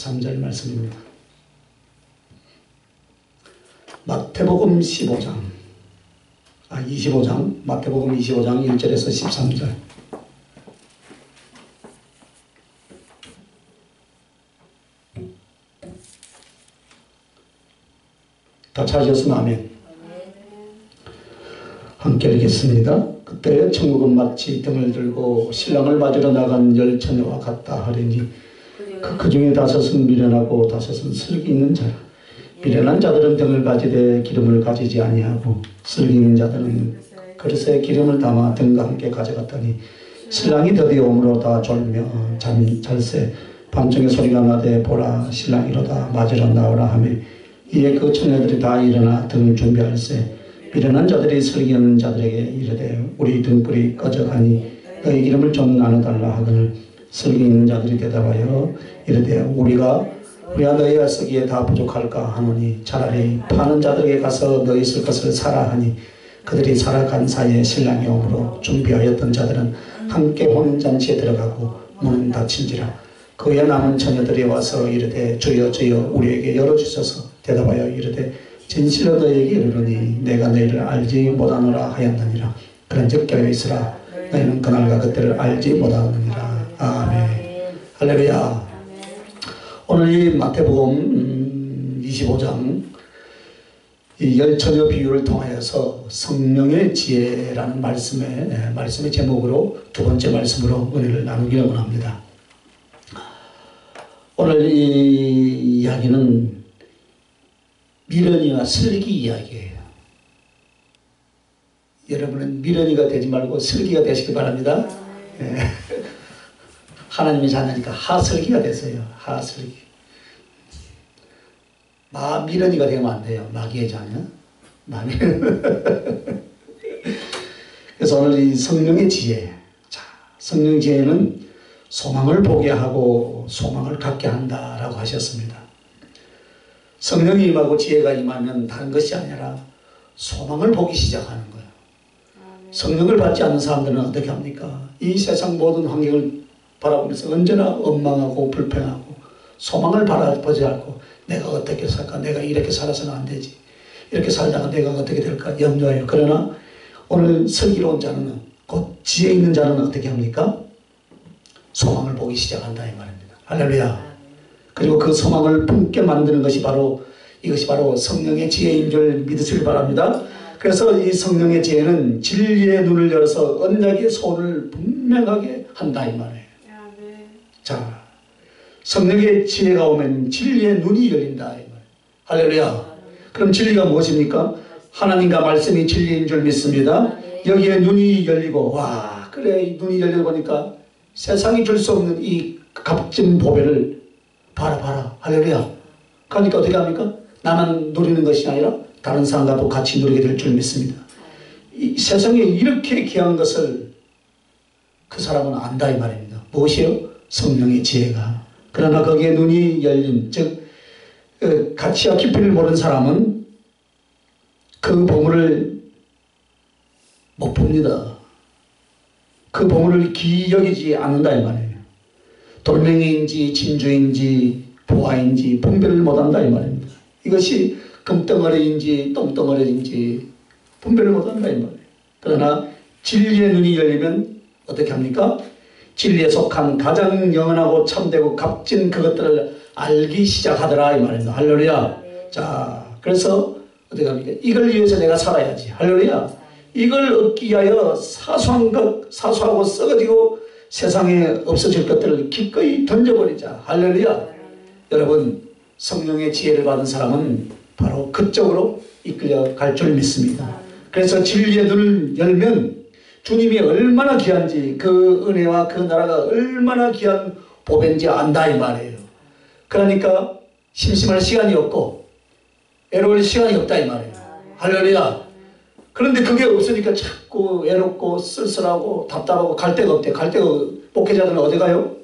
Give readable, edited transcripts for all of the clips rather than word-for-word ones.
13절 말씀입니다. 마태복음 25장, 마태복음 25장 1절에서 13절. 다 찾으셨으면 아멘. 함께 읽겠습니다. 그때 천국은 마치 등을 들고 신랑을 맞으러 나간 열 처녀와 같다 하리니 그 중에 다섯은 미련하고 다섯은 슬기 있는 자라. 미련한 자들은 등을 가지되 기름을 가지지 아니하고 슬기 있는 자들은 그릇에 기름을 담아 등과 함께 가져갔더니 신랑이 드디어 오므로 다 졸며 잘세. 밤중에 소리가 나되 보라 신랑이로다 맞으러 나오라 하며 이에 그 처녀들이 다 일어나 등을 준비할세. 미련한 자들이 슬기 있는 자들에게 이르되 우리 등불이 꺼져가니 너희 기름을 좀 나눠달라 하거늘 슬기 있는 자들이 대답하여 이르되 우리가 너희가 쓰기에 다 부족할까 하노니 차라리 파는 자들에게 가서 너희 쓸 것을 사라 하니 그들이 살아간 사이에 신랑이 오므로 준비하였던 자들은 함께 혼인잔치에 들어가고 문은 닫힌지라. 그에 남은 처녀들이 와서 이르되 주여 주여 우리에게 열어주소서. 대답하여 이르되 진실로 너희에게 이르노니 내가 너희를 알지 못하노라 하였느니라. 그런즉 깨어 있으라. 너희는 그날과 그때를 알지 못하느니라. 아멘. 할렐루야. 오늘 이 마태복음 25장 이 열처녀 비유를 통하여서 성령의 지혜라는 말씀의 제목으로 두 번째 말씀으로 은혜를 나누기를 원합니다. 오늘 이 이야기는 미련이와 슬기 이야기예요. 여러분은 미련이가 되지 말고 슬기가 되시기 바랍니다. 네. 하나님의 자녀니까 하슬기가 되세요. 하슬기. 미련이가 되면 안 돼요. 마귀의 자녀. 그래서 오늘 이 성령의 지혜. 자, 성령의 지혜는 소망을 보게 하고 소망을 갖게 한다라고 하셨습니다. 성령이 임하고 지혜가 임하면 다른 것이 아니라 소망을 보기 시작하는 거예요. 성령을 받지 않는 사람들은 어떻게 합니까? 이 세상 모든 환경을 바라보면서 언제나 원망하고 불평하고 소망을 바라보지 않고 내가 어떻게 살까? 내가 이렇게 살아서는 안 되지. 이렇게 살다가 내가 어떻게 될까? 염려해요. 그러나 오늘 슬기로운 자는 곧 지혜 있는 자는 어떻게 합니까? 소망을 보기 시작한다 이 말입니다. 할렐루야. 그리고 그 소망을 품게 만드는 것이 이것이 바로 성령의 지혜인 줄 믿으시길 바랍니다. 그래서 이 성령의 지혜는 진리의 눈을 열어서 언약의 손을 분명하게 한다 이 말이에요. 자, 성령의 지혜가 오면 진리의 눈이 열린다 이 말이에요. 할렐루야. 그럼 진리가 무엇입니까? 하나님과 말씀이 진리인 줄 믿습니다. 여기에 눈이 열리고 와 그래 눈이 열려 보니까 세상이 줄 수 없는 이 값진 보배를 봐라 할렐루야. 그러니까 어떻게 합니까? 나만 누리는 것이 아니라 다른 사람과도 같이 누리게 될 줄 믿습니다. 이 세상에 이렇게 귀한 것을 그 사람은 안다 이 말입니다. 무엇이요? 성령의 지혜가. 그러나 거기에 눈이 열린 즉 가치와 깊이를 모르는 사람은 그 보물을 못 봅니다. 그 보물을 귀히 여기지 않는다 이 말이에요. 돌멩이인지 진주인지 보화인지 분별을 못한다 이 말입니다. 이것이 금덩어리인지 똥덩어리인지 분별을 못한다 이 말이에요. 그러나 진리의 눈이 열리면 어떻게 합니까? 진리에 속한 가장 영원하고 참되고 값진 그것들을 알기 시작하더라 이 말입니다. 할렐루야. 자, 그래서 어떻게 합니까? 이걸 위해서 내가 살아야지. 할렐루야. 이걸 얻기 위하여 사소하고 썩어지고 세상에 없어질 것들을 기꺼이 던져버리자. 할렐루야. 여러분, 성령의 지혜를 받은 사람은 바로 그쪽으로 이끌려 갈 줄 믿습니다. 그래서 진리의 눈을 열면 주님이 얼마나 귀한지, 그 은혜와 그 나라가 얼마나 귀한 보배인지 안다 이 말이에요. 그러니까 심심할 시간이 없고 애로울 시간이 없다 이 말이에요. 할렐루야. 그런데 그게 없으니까 자꾸 애롭고 쓸쓸하고 답답하고 갈 데가 없대. 갈 데가 목회자들은 어디 가요?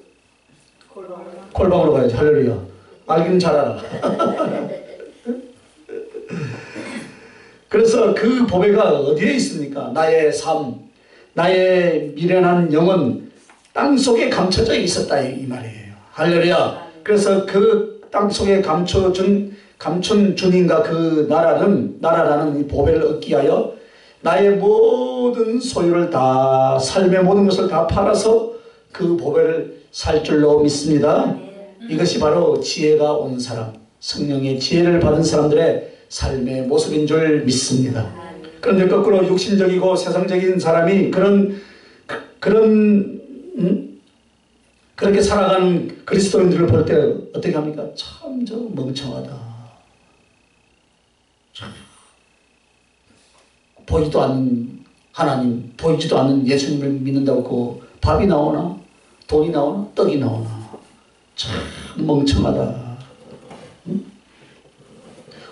골방으로 가야지. 할렐루야. 알기는 잘 알아. 그래서 그 보배가 어디에 있습니까? 나의 삶, 나의 미련한 영혼 땅속에 감춰져 있었다 이 말이에요. 할렐루야. 그래서 그 땅속에 감춘 주님과 그 나라라는 이 보배를 얻기 위하여 나의 모든 소유를 다, 삶의 모든 것을 다 팔아서 그 보배를 살 줄로 믿습니다. 이것이 바로 지혜가 온 사람, 성령의 지혜를 받은 사람들의 삶의 모습인 줄 믿습니다. 그런데 거꾸로 육신적이고 세상적인 사람이 그렇게 살아가는 그리스도인들을 볼 때 어떻게 합니까? 참 저 멍청하다. 참 보이지도 않는 하나님, 보이지도 않는 예수님을 믿는다고 그 밥이 나오나? 돈이 나오나? 떡이 나오나? 참 멍청하다. 응?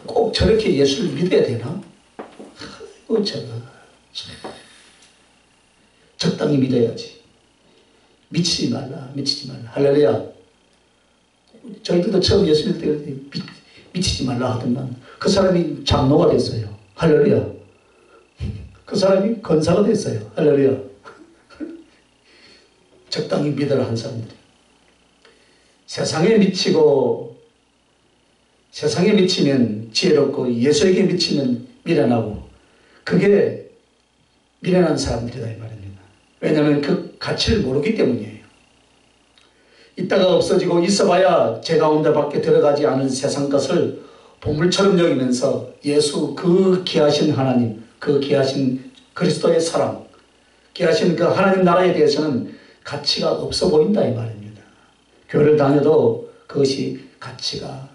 꼭 저렇게 예수를 믿어야 되나? 어쩌나. 적당히 믿어야지. 미치지 말라. 할렐루야. 저희들도 처음 예수 믿을 때 미치지 말라 하더만 그 사람이 장로가 됐어요. 할렐루야. 그 사람이 권사가 됐어요. 할렐루야. 적당히 믿어라 한 사람들. 세상에 미치면 지혜롭고 예수에게 미치면 미련하고, 그게 미련한 사람들이다 이 말입니다. 왜냐하면 그 가치를 모르기 때문이에요. 있다가 없어지고 있어봐야 제 가운데 밖에 들어가지 않은 세상 것을 보물처럼 여기면서 예수, 그 귀하신 하나님, 그 귀하신 그리스도의 사랑, 귀하신 그 하나님 나라에 대해서는 가치가 없어 보인다 이 말입니다. 교회를 다녀도 그것이 가치가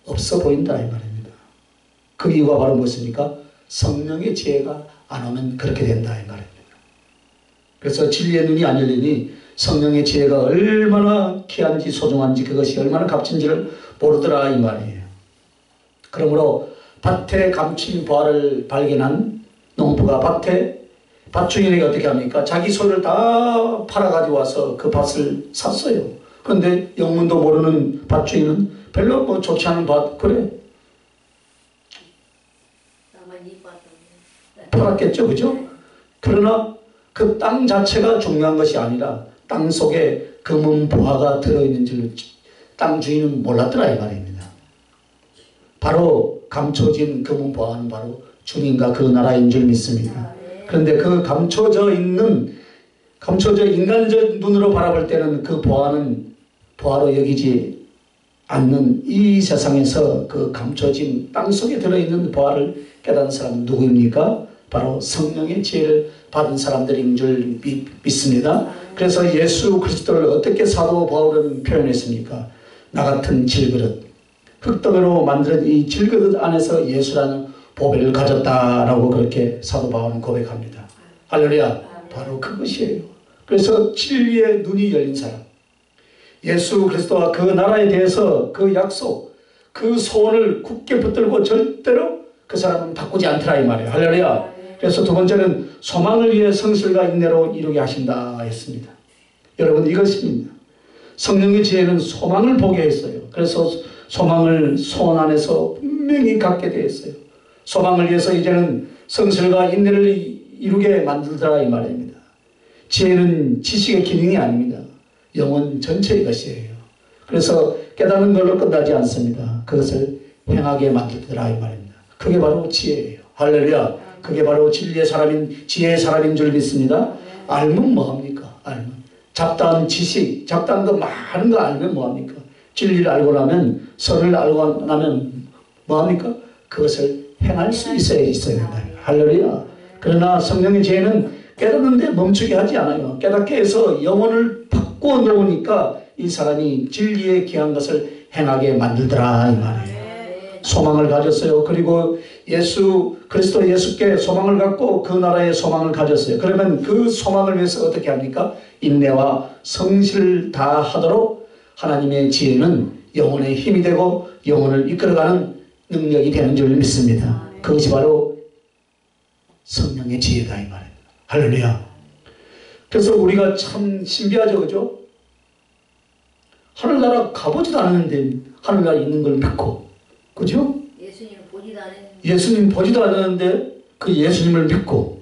없어 보인다 이 말입니다. 그 이유가 바로 무엇입니까? 성령의 지혜가 안 오면 그렇게 된다 이 말입니다. 그래서 진리의 눈이 안 열리니 성령의 지혜가 얼마나 귀한지 소중한지, 그것이 얼마나 값진지를 모르더라 이 말이에요. 그러므로 밭에 감춘 보화를 발견한 농부가 밭주인에게 어떻게 합니까? 자기 소유를 다 팔아가지고 와서 그 밭을 샀어요. 그런데 영문도 모르는 밭주인은 별로 뭐 좋지 않은 밭, 그래 팔았겠죠, 그죠? 그러나 그 땅 자체가 중요한 것이 아니라 땅 속에 금은 보화가 들어있는 줄 땅 주인은 몰랐더라 이 말입니다. 바로 감춰진 금은 보화는 바로 주님과 그 나라인 줄 믿습니다. 그런데 그 감춰져 인간적 눈으로 바라볼 때는 그 보화는 보화로 여기지 않는 이 세상에서 그 감춰진 땅 속에 들어있는 보화를 깨닫는 사람은 누구입니까? 바로 성령의 지혜를 받은 사람들인 줄 믿습니다. 그래서 예수 그리스도를 어떻게 사도 바울은 표현했습니까? 나 같은 질그릇, 흙덩이로 만든 이 질그릇 안에서 예수라는 보배를 가졌다라고 그렇게 사도 바울은 고백합니다. 할렐루야. 바로 그것이에요. 그래서 진리의 눈이 열린 사람, 예수 그리스도와 그 나라에 대해서 그 약속, 그 소원을 굳게 붙들고 절대로 그 사람은 바꾸지 않더라 이 말이에요. 할렐루야. 그래서 두 번째는 소망을 위해 성실과 인내로 이루게 하신다 했습니다. 여러분, 이것입니다. 성령의 지혜는 소망을 보게 했어요. 그래서 소망을 소원 안에서 분명히 갖게 되었어요. 소망을 위해서 이제는 성실과 인내를 이루게 만들더라 이 말입니다. 지혜는 지식의 기능이 아닙니다. 영혼 전체의 것이에요. 그래서 깨닫는 걸로 끝나지 않습니다. 그것을 행하게 만들더라 이 말입니다. 그게 바로 지혜예요. 할렐루야. 그게 바로 진리의 사람인, 지혜의 사람인 줄 믿습니다. 알면 뭐합니까? 알면. 잡다한 지식, 잡다한 거 많은 거 알면 뭐합니까? 진리를 알고 나면, 선을 알고 나면 뭐합니까? 그것을 행할 수 있어야 된다. 할렐루야. 그러나 성령의 지혜는 깨닫는데 멈추게 하지 않아요. 깨닫게 해서 영혼을 바꾸어 놓으니까 이 사람이 진리의 귀한 것을 행하게 만들더라 이 말이에요. 소망을 가졌어요. 그리고 예수 그리스도 예수께 소망을 갖고 그 나라에 소망을 가졌어요. 그러면 그 소망을 위해서 어떻게 합니까? 인내와 성실을 다하도록 하나님의 지혜는 영혼의 힘이 되고 영혼을 이끌어가는 능력이 되는 줄 믿습니다. 그것이 바로 성령의 지혜다 이 말입니다. 할렐루야. 그래서 우리가 참 신비하죠, 그죠? 하늘나라 가보지도 않았는데 하늘나라 있는 걸 믿고, 그죠? 예수님 보지도 않았는데 그 예수님을 믿고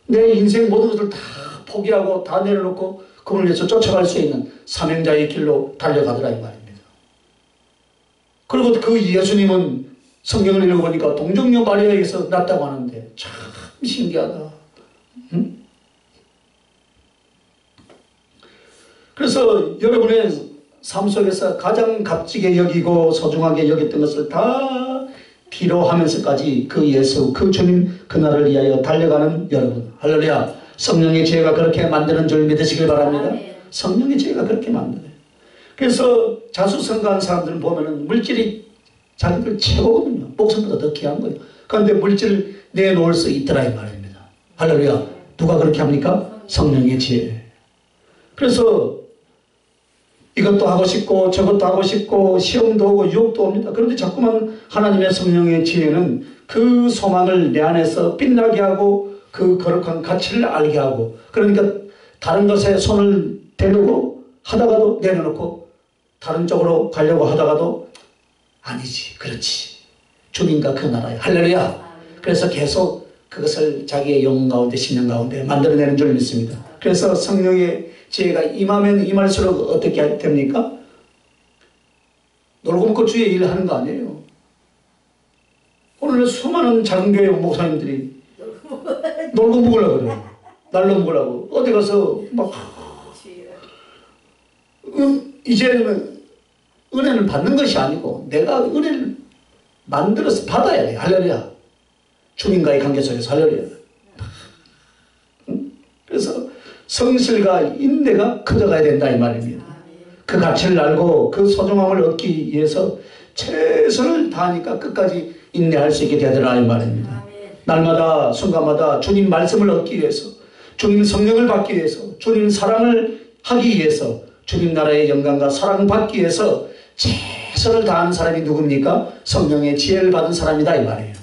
내 인생 모든 것을 다 포기하고 다 내려놓고 그분을 위해서 쫓아갈 수 있는 사명자의 길로 달려가더라 이 말입니다. 그리고 그 예수님은 성경을 읽어보니까 동정녀 마리아에게서 났다고 하는데 참 신기하다. 응? 그래서 여러분의 삶 속에서 가장 값지게 여기고 소중하게 여겼던 것을 다 뒤로 하면서까지 그 예수, 그 주님 그날을 위하여 달려가는 여러분, 할렐루야. 성령의 지혜가 그렇게 만드는 줄 믿으시길 바랍니다. 성령의 지혜가 그렇게 만드네. 그래서 자수성가한 사람들은 보면은 물질이 자기들 최고거든요. 목숨보다 더 귀한 거예요. 그런데 물질을 내놓을 수 있더라 이 말입니다. 할렐루야. 누가 그렇게 합니까? 성령의 지혜. 그래서 이것도 하고 싶고 저것도 하고 싶고 시험도 오고 유혹도 옵니다. 그런데 자꾸만 하나님의 성령의 지혜는 그 소망을 내 안에서 빛나게 하고 그 거룩한 가치를 알게 하고, 그러니까 다른 것에 손을 대려고 하다가도 내려놓고 다른 쪽으로 가려고 하다가도 아니지, 그렇지, 주님과 그 나라에 할렐루야. 그래서 계속 그것을 자기의 영혼 가운데 심령 가운데 만들어내는 줄 믿습니다. 그래서 성령의 지혜가 임하면 임할수록 어떻게 됩니까? 놀고 먹고 주의 일을 하는 거 아니에요. 오늘 수많은 작은 교회 목사님들이 놀고 먹으려고 그래요. 날로 먹으려고 어디 가서 막 이제는 은혜는 받는 것이 아니고 내가 은혜를 만들어서 받아야 돼. 할렐루야. 주님과의 관계 속에서 할렐루야. 그래서 성실과 인내가 커져가야 된다 이 말입니다. 그 가치를 알고 그 소중함을 얻기 위해서 최선을 다하니까 끝까지 인내할 수 있게 되더라 이 말입니다. 날마다 순간마다 주님 말씀을 얻기 위해서, 주님 성령을 받기 위해서, 주님 사랑을 하기 위해서, 주님 나라의 영광과 사랑을 받기 위해서 최선을 다하는 사람이 누굽니까? 성령의 지혜를 받은 사람이다 이 말이에요.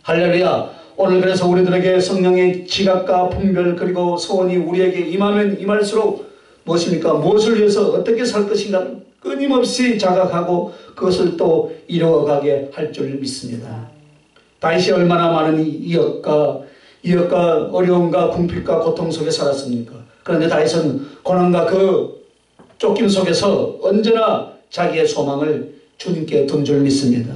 할렐루야. 오늘 그래서 우리들에게 성령의 지각과 분별 그리고 소원이 우리에게 임하면 임할수록 무엇입니까? 무엇을 위해서 어떻게 살 것인가 끊임없이 자각하고 그것을 또 이루어가게 할 줄 믿습니다. 다윗이 얼마나 많은 이역과 어려움과 궁핍과 고통 속에 살았습니까? 그런데 다윗은 고난과 그 쫓김 속에서 언제나 자기의 소망을 주님께 둔 줄 믿습니다.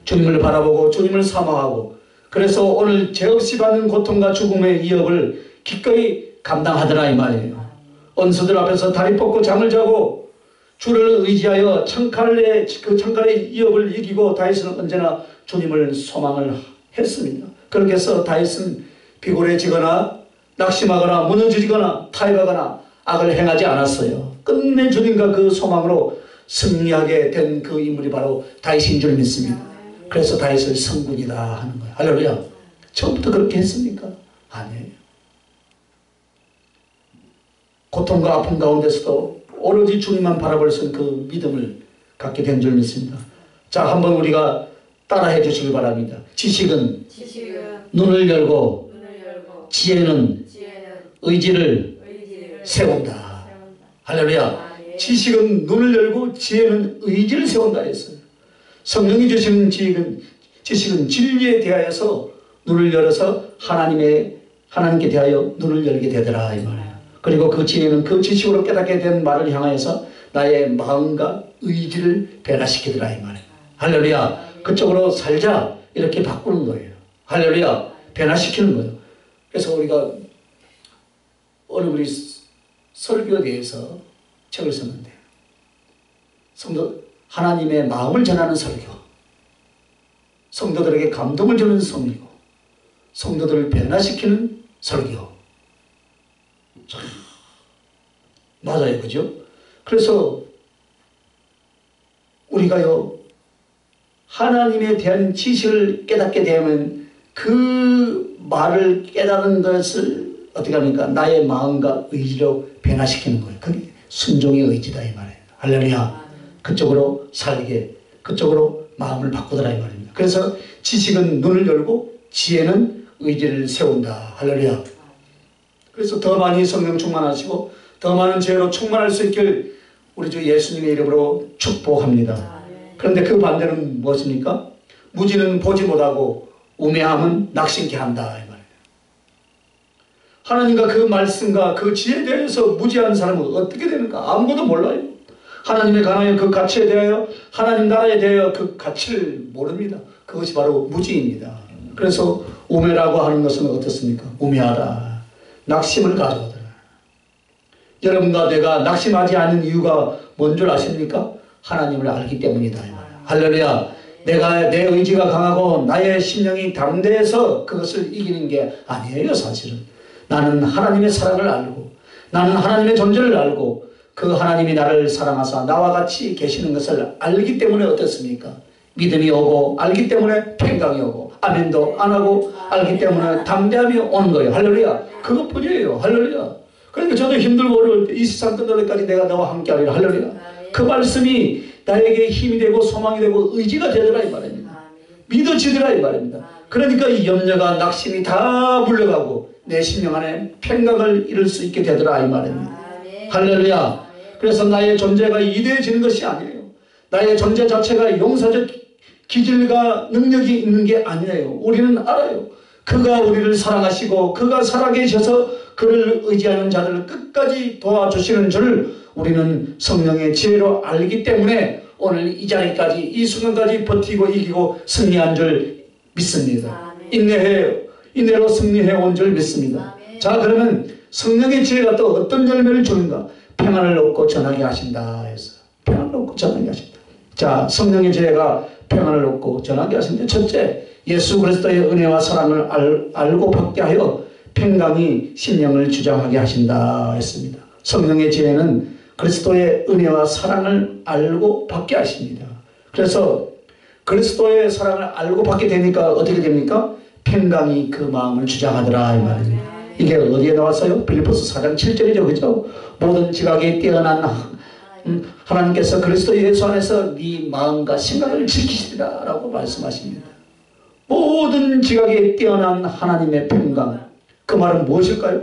주님을 바라보고 주님을 사모하고, 그래서 오늘 죄 없이 받는 고통과 죽음의 위협을 기꺼이 감당하더라 이 말이에요. 원수들 앞에서 다리 뻗고 잠을 자고 주를 의지하여 그 창칼의 위협을 이기고 다윗은 언제나 주님을 소망을 했습니다. 그렇게 해서 다윗은 비굴해지거나 낙심하거나 무너지거나 타협하거나 악을 행하지 않았어요. 끝내 주님과 그 소망으로 승리하게 된 그 인물이 바로 다윗인 줄 믿습니다. 그래서 다윗을 성군이다 하는 거예요. 할렐루야. 처음부터 그렇게 했습니까? 아니에요. 고통과 아픔 가운데서도 오로지 주님만 바라볼 수 있는 그 믿음을 갖게 된 줄 믿습니다. 자, 한번 우리가 따라해 주시기 바랍니다. 지식은 눈을 열고 지혜는 의지를 세운다. 할렐루야. 지식은 눈을 열고 지혜는 의지를 세운다 했어요. 성령이 주시는 지식은 진리에 대하여서 눈을 열어서 하나님께 대하여 눈을 열게 되더라 이 말이에요. 그리고 그 지혜는 그 지식으로 깨닫게 된 말을 향하여서 나의 마음과 의지를 변화시키더라 이 말이에요. 할렐루야. 그쪽으로 살자 이렇게 바꾸는 거예요. 할렐루야. 변화시키는 거예요. 그래서 우리가 오늘 우리 설교에 대해서 책을 썼는데, 하나님의 마음을 전하는 설교, 성도들에게 감동을 주는 설교, 성도들을 변화시키는 설교. 맞아요, 그죠? 그래서 우리가요 하나님에 대한 지식을 깨닫게 되면 그 말을 깨달은 것을 어떻게 합니까? 나의 마음과 의지로 변화시키는 거예요. 그게 순종의 의지다 이 말이에요. 할렐루야. 그쪽으로 살게, 그쪽으로 마음을 바꾸더라 이 말입니다. 그래서 지식은 눈을 열고 지혜는 의지를 세운다. 할렐루야. 그래서 더 많이 성령 충만하시고 더 많은 지혜로 충만할 수 있길 우리 주 예수님의 이름으로 축복합니다. 그런데 그 반대는 무엇입니까? 무지는 보지 못하고 우매함은 낙심케 한다 이 말이에요. 하나님과 그 말씀과 그 지혜에 대해서 무지한 사람은 어떻게 되는가? 아무것도 몰라요. 하나님에 관하여 그 가치에 대하여 하나님 나라에 대하여 그 가치를 모릅니다. 그것이 바로 무지입니다. 그래서 우매라고 하는 것은 어떻습니까? 우매하다. 낙심을 가져오더라. 여러분과 내가 낙심하지 않는 이유가 뭔 줄 아십니까? 하나님을 알기 때문이다. 할렐루야. 내가 내 의지가 강하고 나의 심령이 담대해서 그것을 이기는 게 아니에요. 사실은 나는 하나님의 사랑을 알고 나는 하나님의 존재를 알고 그 하나님이 나를 사랑하사 나와 같이 계시는 것을 알기 때문에 어떻습니까? 믿음이 오고 알기 때문에 평강이 오고 아멘도 안 하고 알기 때문에 담대함이 오는 거예요. 할렐루야. 그것뿐이에요. 할렐루야. 그러니까 저도 힘들고 어려울 때 이 세상 끝날 때까지 내가 너와 함께하리라. 할렐루야. 그 말씀이 나에게 힘이 되고 소망이 되고 의지가 되더라 이 말입니다. 믿어지더라 이 말입니다. 그러니까 이 염려가 낙심이 다 물러가고 내 심령 안에 평강을 이룰 수 있게 되더라 이 말입니다. 할렐루야. 그래서 나의 존재가 이대해지는 것이 아니에요. 나의 존재 자체가 용사적 기질과 능력이 있는 게 아니에요. 우리는 알아요. 그가 우리를 사랑하시고 그가 살아계셔서 그를 의지하는 자들을 끝까지 도와주시는 줄 우리는 성령의 지혜로 알기 때문에 오늘 이 자리까지 이 순간까지 버티고 이기고 승리한 줄 믿습니다. 인내로 승리해 온 줄 믿습니다. 자, 그러면 성령의 지혜가 또 어떤 열매를 주는가? 평안을 얻고 전하게 하신다 해서 평안을 얻고 전하게 하신다. 자, 성령의 지혜가 평안을 얻고 전하게 하신다. 첫째, 예수 그리스도의 은혜와 사랑을 알고 받게 하여 평강이 심령을 주장하게 하신다 했습니다. 성령의 지혜는 그리스도의 은혜와 사랑을 알고 받게 하십니다. 그래서 그리스도의 사랑을 알고 받게 되니까 어떻게 됩니까? 평강이 그 마음을 주장하더라 이 말입니다. 이게 어디에 나왔어요? 빌립보서 4장 7절이죠. 그죠? 모든 지각에 뛰어난 하나님께서 그리스도 예수 안에서 네 마음과 생각을 지키시리라 라고 말씀하십니다. 모든 지각에 뛰어난 하나님의 평강. 그 말은 무엇일까요?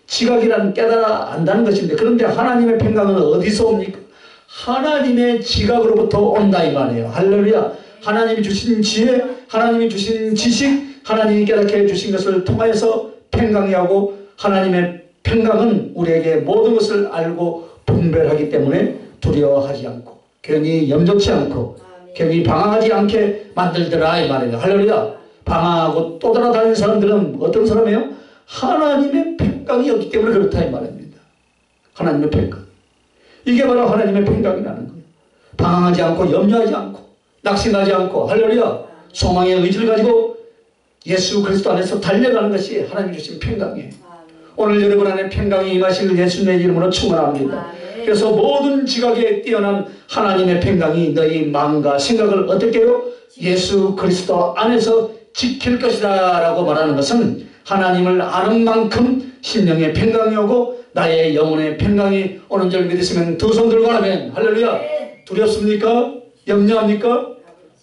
지각이란 깨달아 안다는 것인데 그런데 하나님의 평강은 어디서 옵니까? 하나님의 지각으로부터 온다 이 말이에요. 할렐루야. 하나님이 주신 지혜, 하나님이 주신 지식, 하나님이 깨닫게 해주신 것을 통하여서 평강이 하고 하나님의 평강은 우리에게 모든 것을 알고 분별하기 때문에 두려워하지 않고 괜히 염려치 않고 괜히 방황하지 않게 만들더라 이 말이에요. 할렐루야. 방황하고 또 돌아다니는 사람들은 어떤 사람이에요? 하나님의 평강이 없기 때문에 그렇다 이 말입니다. 하나님의 평강. 이게 바로 하나님의 평강이라는 거예요. 방황하지 않고 염려하지 않고 낙심하지 않고 할렐루야. 소망의 의지를 가지고 예수 그리스도 안에서 달려가는 것이 하나님이 주신 평강이에요. 오늘 여러분 안에 평강이 임하실 예수님의 이름으로 축원합니다. 그래서 모든 지각에 뛰어난 하나님의 평강이 너희 마음과 생각을 어떻게 해요? 예수 그리스도 안에서 지킬 것이다 라고 말하는 것은 하나님을 아는 만큼 심령의 평강이 오고 나의 영혼의 평강이 오는 줄 믿으시면 두 손 들고 하면 할렐루야. 두렵습니까? 염려합니까?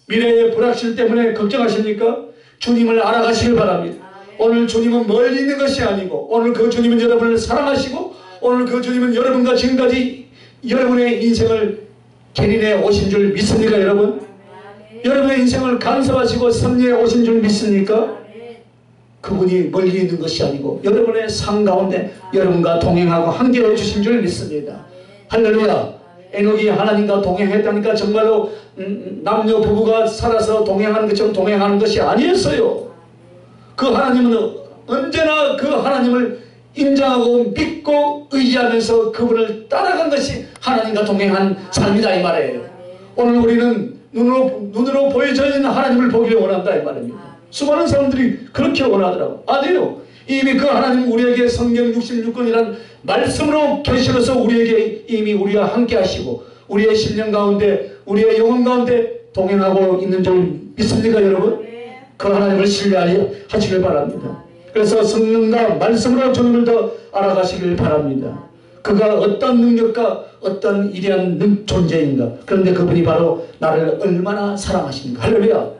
미래의 불확실 때문에 걱정하십니까? 주님을 알아가시길 바랍니다. 오늘 주님은 멀리 있는 것이 아니고 오늘 그 주님은 여러분을 사랑하시고 오늘 그 주님은 여러분과 지금까지 여러분의 인생을 견인해 오신 줄 믿습니까 여러분? 여러분의 인생을 간섭하시고 섭리해 오신 줄 믿습니까? 그분이 멀리 있는 것이 아니고 여러분의 삶 가운데 여러분과 동행하고 함께해 주신 줄 믿습니다. 할렐루야. 에녹이 하나님과 동행했다니까 정말로 남녀 부부가 살아서 동행하는 것처럼 동행하는 것이 아니었어요. 그 하나님은 언제나 그 하나님을 인정하고 믿고 의지하면서 그분을 따라간 것이 하나님과 동행한 삶이다 이 말이에요. 오늘 우리는 눈으로 보여져 있는 하나님을 보기를 원한다 이 말입니다. 수많은 사람들이 그렇게 원하더라고. 아니에요. 이미 그 하나님 우리에게 성경 66권이란 말씀으로 계시면서 우리에게 이미 우리와 함께 하시고 우리의 심령 가운데 우리의 영혼 가운데 동행하고 있는 줄 믿습니까 여러분? 그 하나님을 신뢰하시길 바랍니다. 그래서 성령과 말씀으로 주님을 더 알아가시길 바랍니다. 그가 어떤 능력과 어떤 위대한 존재인가. 그런데 그분이 바로 나를 얼마나 사랑하십니까. 할렐루야.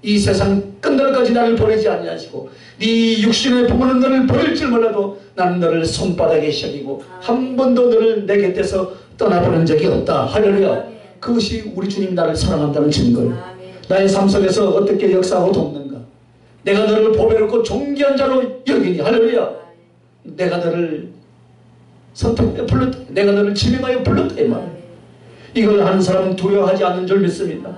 이 세상 끝날까지 나를 보내지 아니하시고 네 육신의 부모는 너를 버릴 줄 몰라도 나는 너를 손바닥에 셔기고 한 번도 너를 내 곁에서 떠나보낸 적이 없다. 할렐루야. 그것이 우리 주님 나를 사랑한다는 증거예요. 나의 삶 속에서 어떻게 역사하고 돕는가. 내가 너를 보배롭고 존귀한 자로 여기니. 할렐루야. 내가 너를 선택하여 불렀다. 내가 너를 지명하여 불렀다 이 말이에요. 이걸 하는 사람은 두려워하지 않는 줄 믿습니다.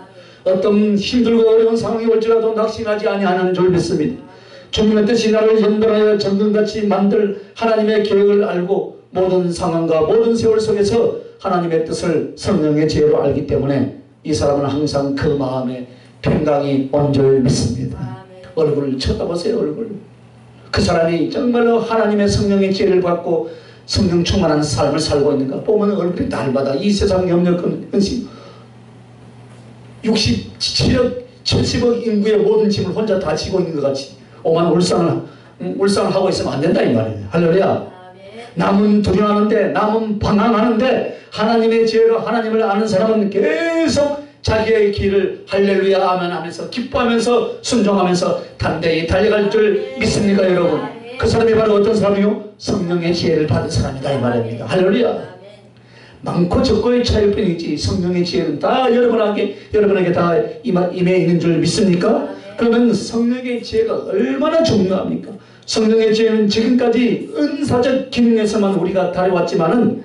어떤 힘들고 어려운 상황이 올지라도 낙심하지 아니하는 줄 믿습니다. 주님의 뜻이 나를 연단하여 정금같이 만들 하나님의 계획을 알고 모든 상황과 모든 세월 속에서 하나님의 뜻을 성령의 지혜로 알기 때문에 이 사람은 항상 그 마음에 평강이 오는 줄 믿습니다. 얼굴을 쳐다보세요. 얼굴. 그 사람이 정말로 하나님의 성령의 지혜를 받고 성령 충만한 삶을 살고 있는가 보면 얼굴이 날마다 이 세상 염려 근심 67억 70억 인구의 모든 짐을 혼자 다 지고 있는 것 같이 오만 울상을 하고 있으면 안 된다 이 말이에요. 할렐루야. 남은 두려워하는데 남은 방황하는데 하나님의 지혜로 하나님을 아는 사람은 계속 자기의 길을 할렐루야 아멘 하면서 기뻐하면서 순종하면서 담대히 달려갈 줄 믿습니까 여러분? 그 사람이 바로 어떤 사람이요? 성령의 지혜를 받은 사람이다 이 말입니다. 할렐루야. 많고 적고의 차이일 뿐이지 성령의 지혜는 다 여러분에게 다 임해 있는 줄 믿습니까? 그러면 성령의 지혜가 얼마나 중요합니까? 성령의 지혜는 지금까지 은사적 기능에서만 우리가 다뤄왔지만은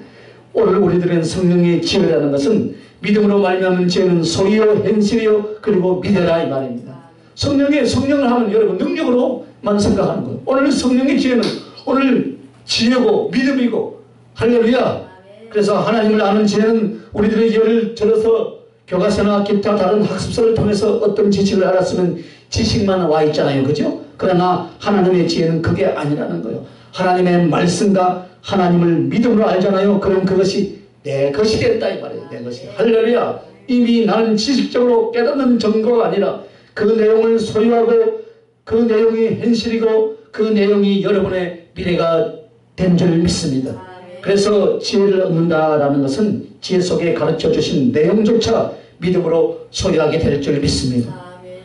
오늘 우리들은 성령의 지혜라는 것은 믿음으로 말미암은 지혜는 소리요 현실이요 그리고 미래라 이 말입니다. 성령을 하면 여러분 능력으로만 생각하는 거예요. 오늘 성령의 지혜는 오늘 지혜고 믿음이고 할렐루야. 그래서 하나님을 아는 지혜는 우리들의 예를 들어서 교과서나 기타 다른 학습서를 통해서 어떤 지식을 알았으면 지식만 와 있잖아요. 그죠? 그러나 하나님의 지혜는 그게 아니라는 거예요. 하나님의 말씀과 하나님을 믿음으로 알잖아요. 그럼 그것이 내 것이 됐다 이 말이에요. 내 것이. 할렐루야. 이미 나는 지식적으로 깨닫는 정도가 아니라 그 내용을 소유하고 그 내용이 현실이고 그 내용이 여러분의 미래가 된 줄 믿습니다. 그래서 지혜를 얻는다라는 것은 지혜 속에 가르쳐 주신 내용조차 믿음으로 소유하게 될 줄 믿습니다.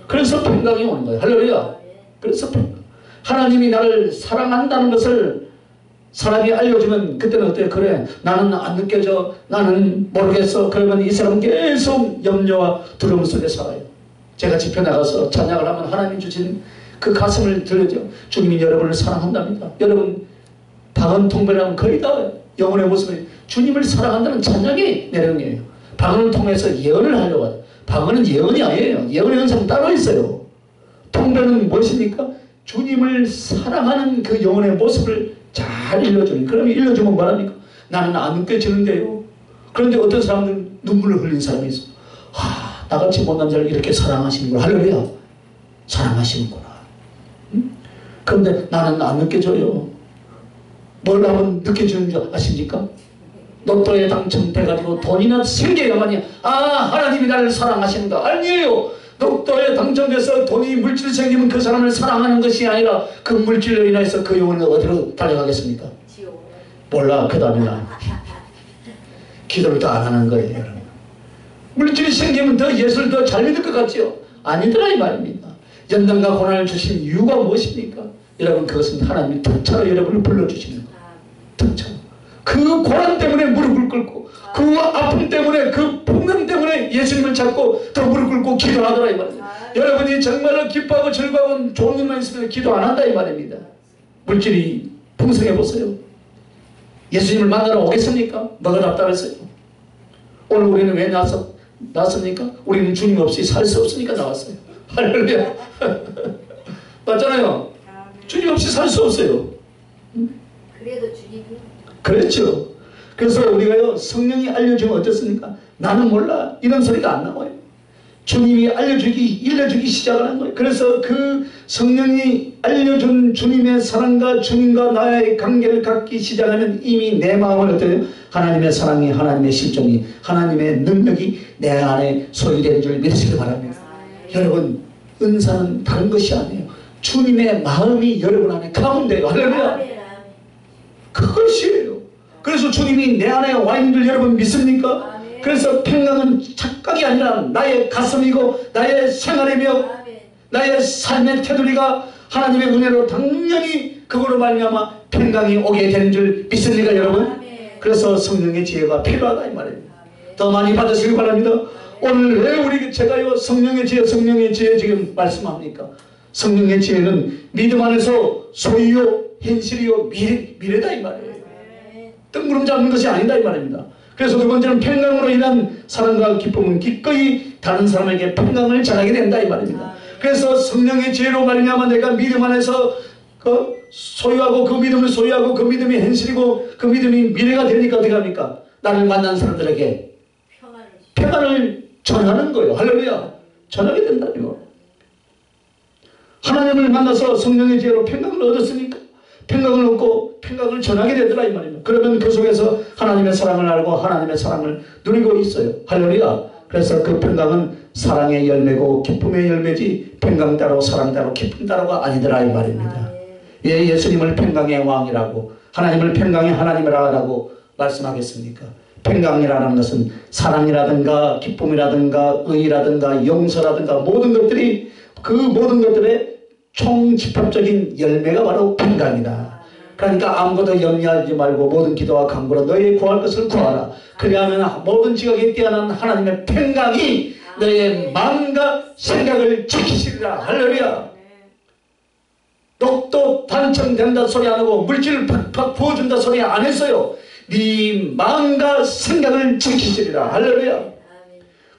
그래서 평강이 오는 거예요. 할렐루야. 그래서 하나님이 나를 사랑한다는 것을 사람이 알려주면 그때는 어때요? 그래 나는 안 느껴져 나는 모르겠어. 그러면 이 사람은 계속 염려와 두려움 속에 살아요. 제가 집회 나가서 찬양을 하면 하나님 주신 그 가슴을 들려줘. 주님이 여러분을 사랑한답니다. 여러분 방언 통배라면 거의 다 영혼의 모습을 주님을 사랑한다는 찬양의 내용이에요. 방언을 통해서 예언을 하려고 해요. 방언은 예언이 아니에요. 예언의 현상은 따로 있어요. 통배는 무엇입니까? 주님을 사랑하는 그 영혼의 모습을 잘 일러주는. 그러면 일러주면 뭐합니까? 나는 안 느껴지는데요. 그런데 어떤 사람들은 눈물을 흘린 사람이 있어. 나같이 못난 자를 이렇게 사랑하시는구나. 할렐루야. 사랑하시는구나. 응? 그런데 나는 안 느껴져요. 뭘 하면 느껴지는 줄 아십니까? 로또에 당첨돼가지고 돈이나 생겨야만이 하나님이 나를 사랑하시는가? 아니에요. 로또에 당첨돼서 돈이 물질이 생기면 그 사람을 사랑하는 것이 아니라 그 물질로 인해서 그 영혼은 어디로 달려가겠습니까? 몰라. 그 다음에 나 기도를 더 안 하는 거예요. 여러분. 물질이 생기면 더 예수를 더 잘 믿을 것 같지요? 아니더라 이 말입니다. 연단과 고난을 주신 이유가 무엇입니까? 여러분 그것은 하나님이 특차로 여러분을 불러주시는 거예요. 특차로. 그 고난 때문에 무릎을 꿇고 그 아픔 때문에 그 풍랑 때문에 예수님을 찾고 더 무릎 꿇고 기도하더라 이 말입니다. 여러분이 정말로 기뻐하고 즐거운 좋은 일만 있으면 기도 안 한다 이 말입니다. 물질이 풍성해 보세요. 예수님을 만나러 오겠습니까? 뭐가 답답했어요? 오늘 우리는 왜 나왔습니까? 우리는 주님 없이 살 수 없으니까 나왔어요. 할렐루야. 맞잖아요. 주님 없이 살 수 없어요. 그래도 주님이 그렇죠. 그래서 우리가요 성령이 알려주면 어떻습니까? 나는 몰라 이런 소리가 안 나와요. 주님이 일러주기 시작하는 거예요. 그래서 그 성령이 알려준 주님의 사랑과 주님과 나의 관계를 갖기 시작하면 이미 내 마음을 어때요? 하나님의 사랑이 하나님의 실종이 하나님의 능력이 내 안에 소유되는 줄 믿으시기 바랍니다. 여러분 은사는 다른 것이 아니에요. 주님의 마음이 여러분 안에 가운데요. 할렐루야. 그것이에요. 그래서 주님이 내 안에 와 있는 줄 여러분 믿습니까? 그래서 평강은 착각이 아니라 나의 가슴이고 나의 생활이며 나의 삶의 테두리가 하나님의 은혜로 당연히 그거로 말미암아 평강이 오게 되는 줄 믿습니까 여러분? 그래서 성령의 지혜가 필요하다 이 말입니다. 더 많이 받으시기 바랍니다. 오늘 왜 제가요 성령의 지혜 지금 말씀합니까? 성령의 지혜는 믿음 안에서 소유요 현실이요 미래다 이 말이에요. 뜬구름 잡는 것이 아니다 이 말입니다. 그래서 두 번째는 평강으로 인한 사랑과 기쁨은 기꺼이 다른 사람에게 평강을 전하게 된다 이 말입니다. 그래서 성령의 지혜로 말미암아 내가 믿음 안에서 소유하고 그 믿음을 소유하고 그 믿음이 현실이고 그 믿음이 미래가 되니까 어떻게 합니까? 나를 만난 사람들에게 평안을 전하는 거예요. 할렐루야. 전하게 된다고요. 하나님을 만나서 성령의 지혜로 평강을 얻었으니까 평강을 얻고 평강을 전하게 되더라 이 말입니다. 그러면 그 속에서 하나님의 사랑을 알고 하나님의 사랑을 누리고 있어요. 할렐루야. 그래서 그 평강은 사랑의 열매고 기쁨의 열매지 평강 따로 사랑 따로 기쁨 따로가 아니더라 이 말입니다. 예, 예수님을 평강의 왕이라고 하나님을 평강의 하나님이라고 말씀하겠습니까? 평강이라는 것은 사랑이라든가 기쁨이라든가 의라든가 용서라든가 모든 것들이 그 모든 것들의 총집합적인 열매가 바로 평강이다. 그러니까 아무것도 염려하지 말고 모든 기도와 간구로 너희 구할 것을 구하라. 그리하면 모든 지각에 뛰어난 하나님의 평강이 너의 마음과 생각을 지키시리라. 할렐루야. 녹도 단청된다 소리 안 하고 물질을 팍팍 부어준다 소리 안 했어요. 네 마음과 생각을 지키시리라. 할렐루야.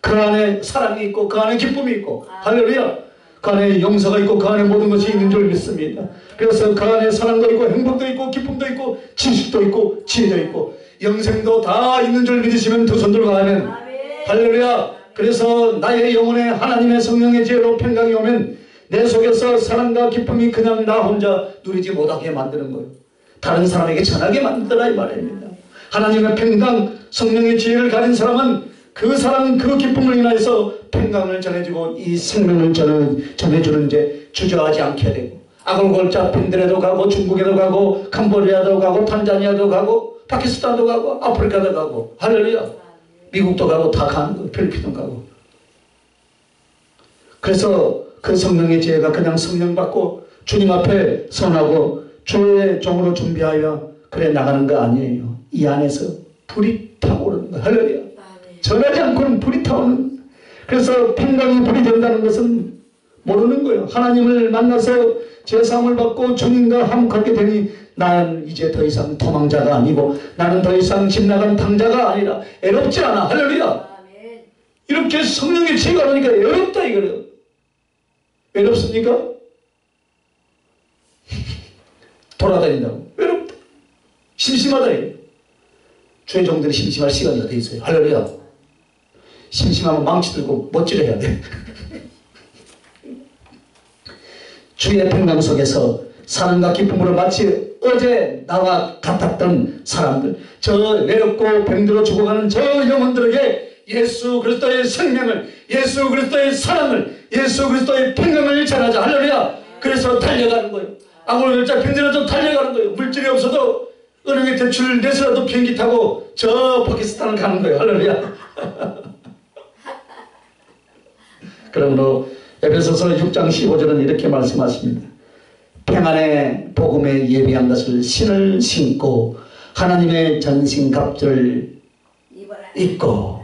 그 안에 사랑이 있고 그 안에 기쁨이 있고 할렐루야. 그 안에 용서가 있고 그 안에 모든 것이 있는 줄 믿습니다. 그래서 그 안에 사랑도 있고 행복도 있고 기쁨도 있고 지식도 있고 지혜도 있고 영생도 다 있는 줄 믿으시면 두 손 들고 아멘. 할렐루야. 그래서 나의 영혼에 하나님의 성령의 지혜로 평강이 오면 내 속에서 사랑과 기쁨이 그냥 나 혼자 누리지 못하게 만드는 거예요. 다른 사람에게 전하게 만들더라 이 말입니다. 하나님의 평강 성령의 지혜를 가진 사람은 그 사랑 그 기쁨을 인하여서 평강을 전해주고 이 생명을 전해주는 데 주저하지 않게 되고 아골골자 빈들에도 가고 중국에도 가고 캄보디아도 가고 탄자니아도 가고 파키스탄도 가고 아프리카도 가고 할렐루야. 미국도 가고 다 가는 거예요. 필리핀도 가고. 그래서 그 성령의 지혜가 그냥 성령 받고 주님 앞에 선하고 주의 종으로 준비하여 그래 나가는 거 아니에요. 이 안에서 불이 타오르는 거예요. 할렐루야. 전하지 않고는 불이 타오르는. 그래서 평강이 불이 된다는 것은 모르는 거예요. 하나님을 만나서 제사함을 받고 주님과 함께하게 되니 나는 이제 더 이상 도망자가 아니고 나는 더 이상 집 나간 탕자가 아니라 애롭지 않아. 할렐루야. 이렇게 성령의 지혜가 오니까 애롭다 이거예요. 외롭습니까? 돌아다닌다고 외롭다. 심심하다 이거예요. 주의 종들이 심심할 시간이 어디 있어요. 할렐루야. 심심하면 망치 들고 멋지려 해야 돼. 주의 평강 속에서 사랑과 기쁨으로 마치 어제 나와 같았던 사람들, 저 외롭고 병들어 죽어가는 저 영혼들에게 예수 그리스도의 생명을, 예수 그리스도의 사랑을, 예수 그리스도의 평강을 전하자. 할렐루야. 그래서 달려가는 거예요. 아골골자 병들어도 달려가는 거예요. 물질이 없어도 은행에 대출 내서라도 비행기 타고 저 파키스탄을 가는 거예요. 할렐루야. 그러므로 에베소서 6장 15절은 이렇게 말씀하십니다. 평안의 복음에 예비한 것을 신을 신고 하나님의 전신갑주를 입고.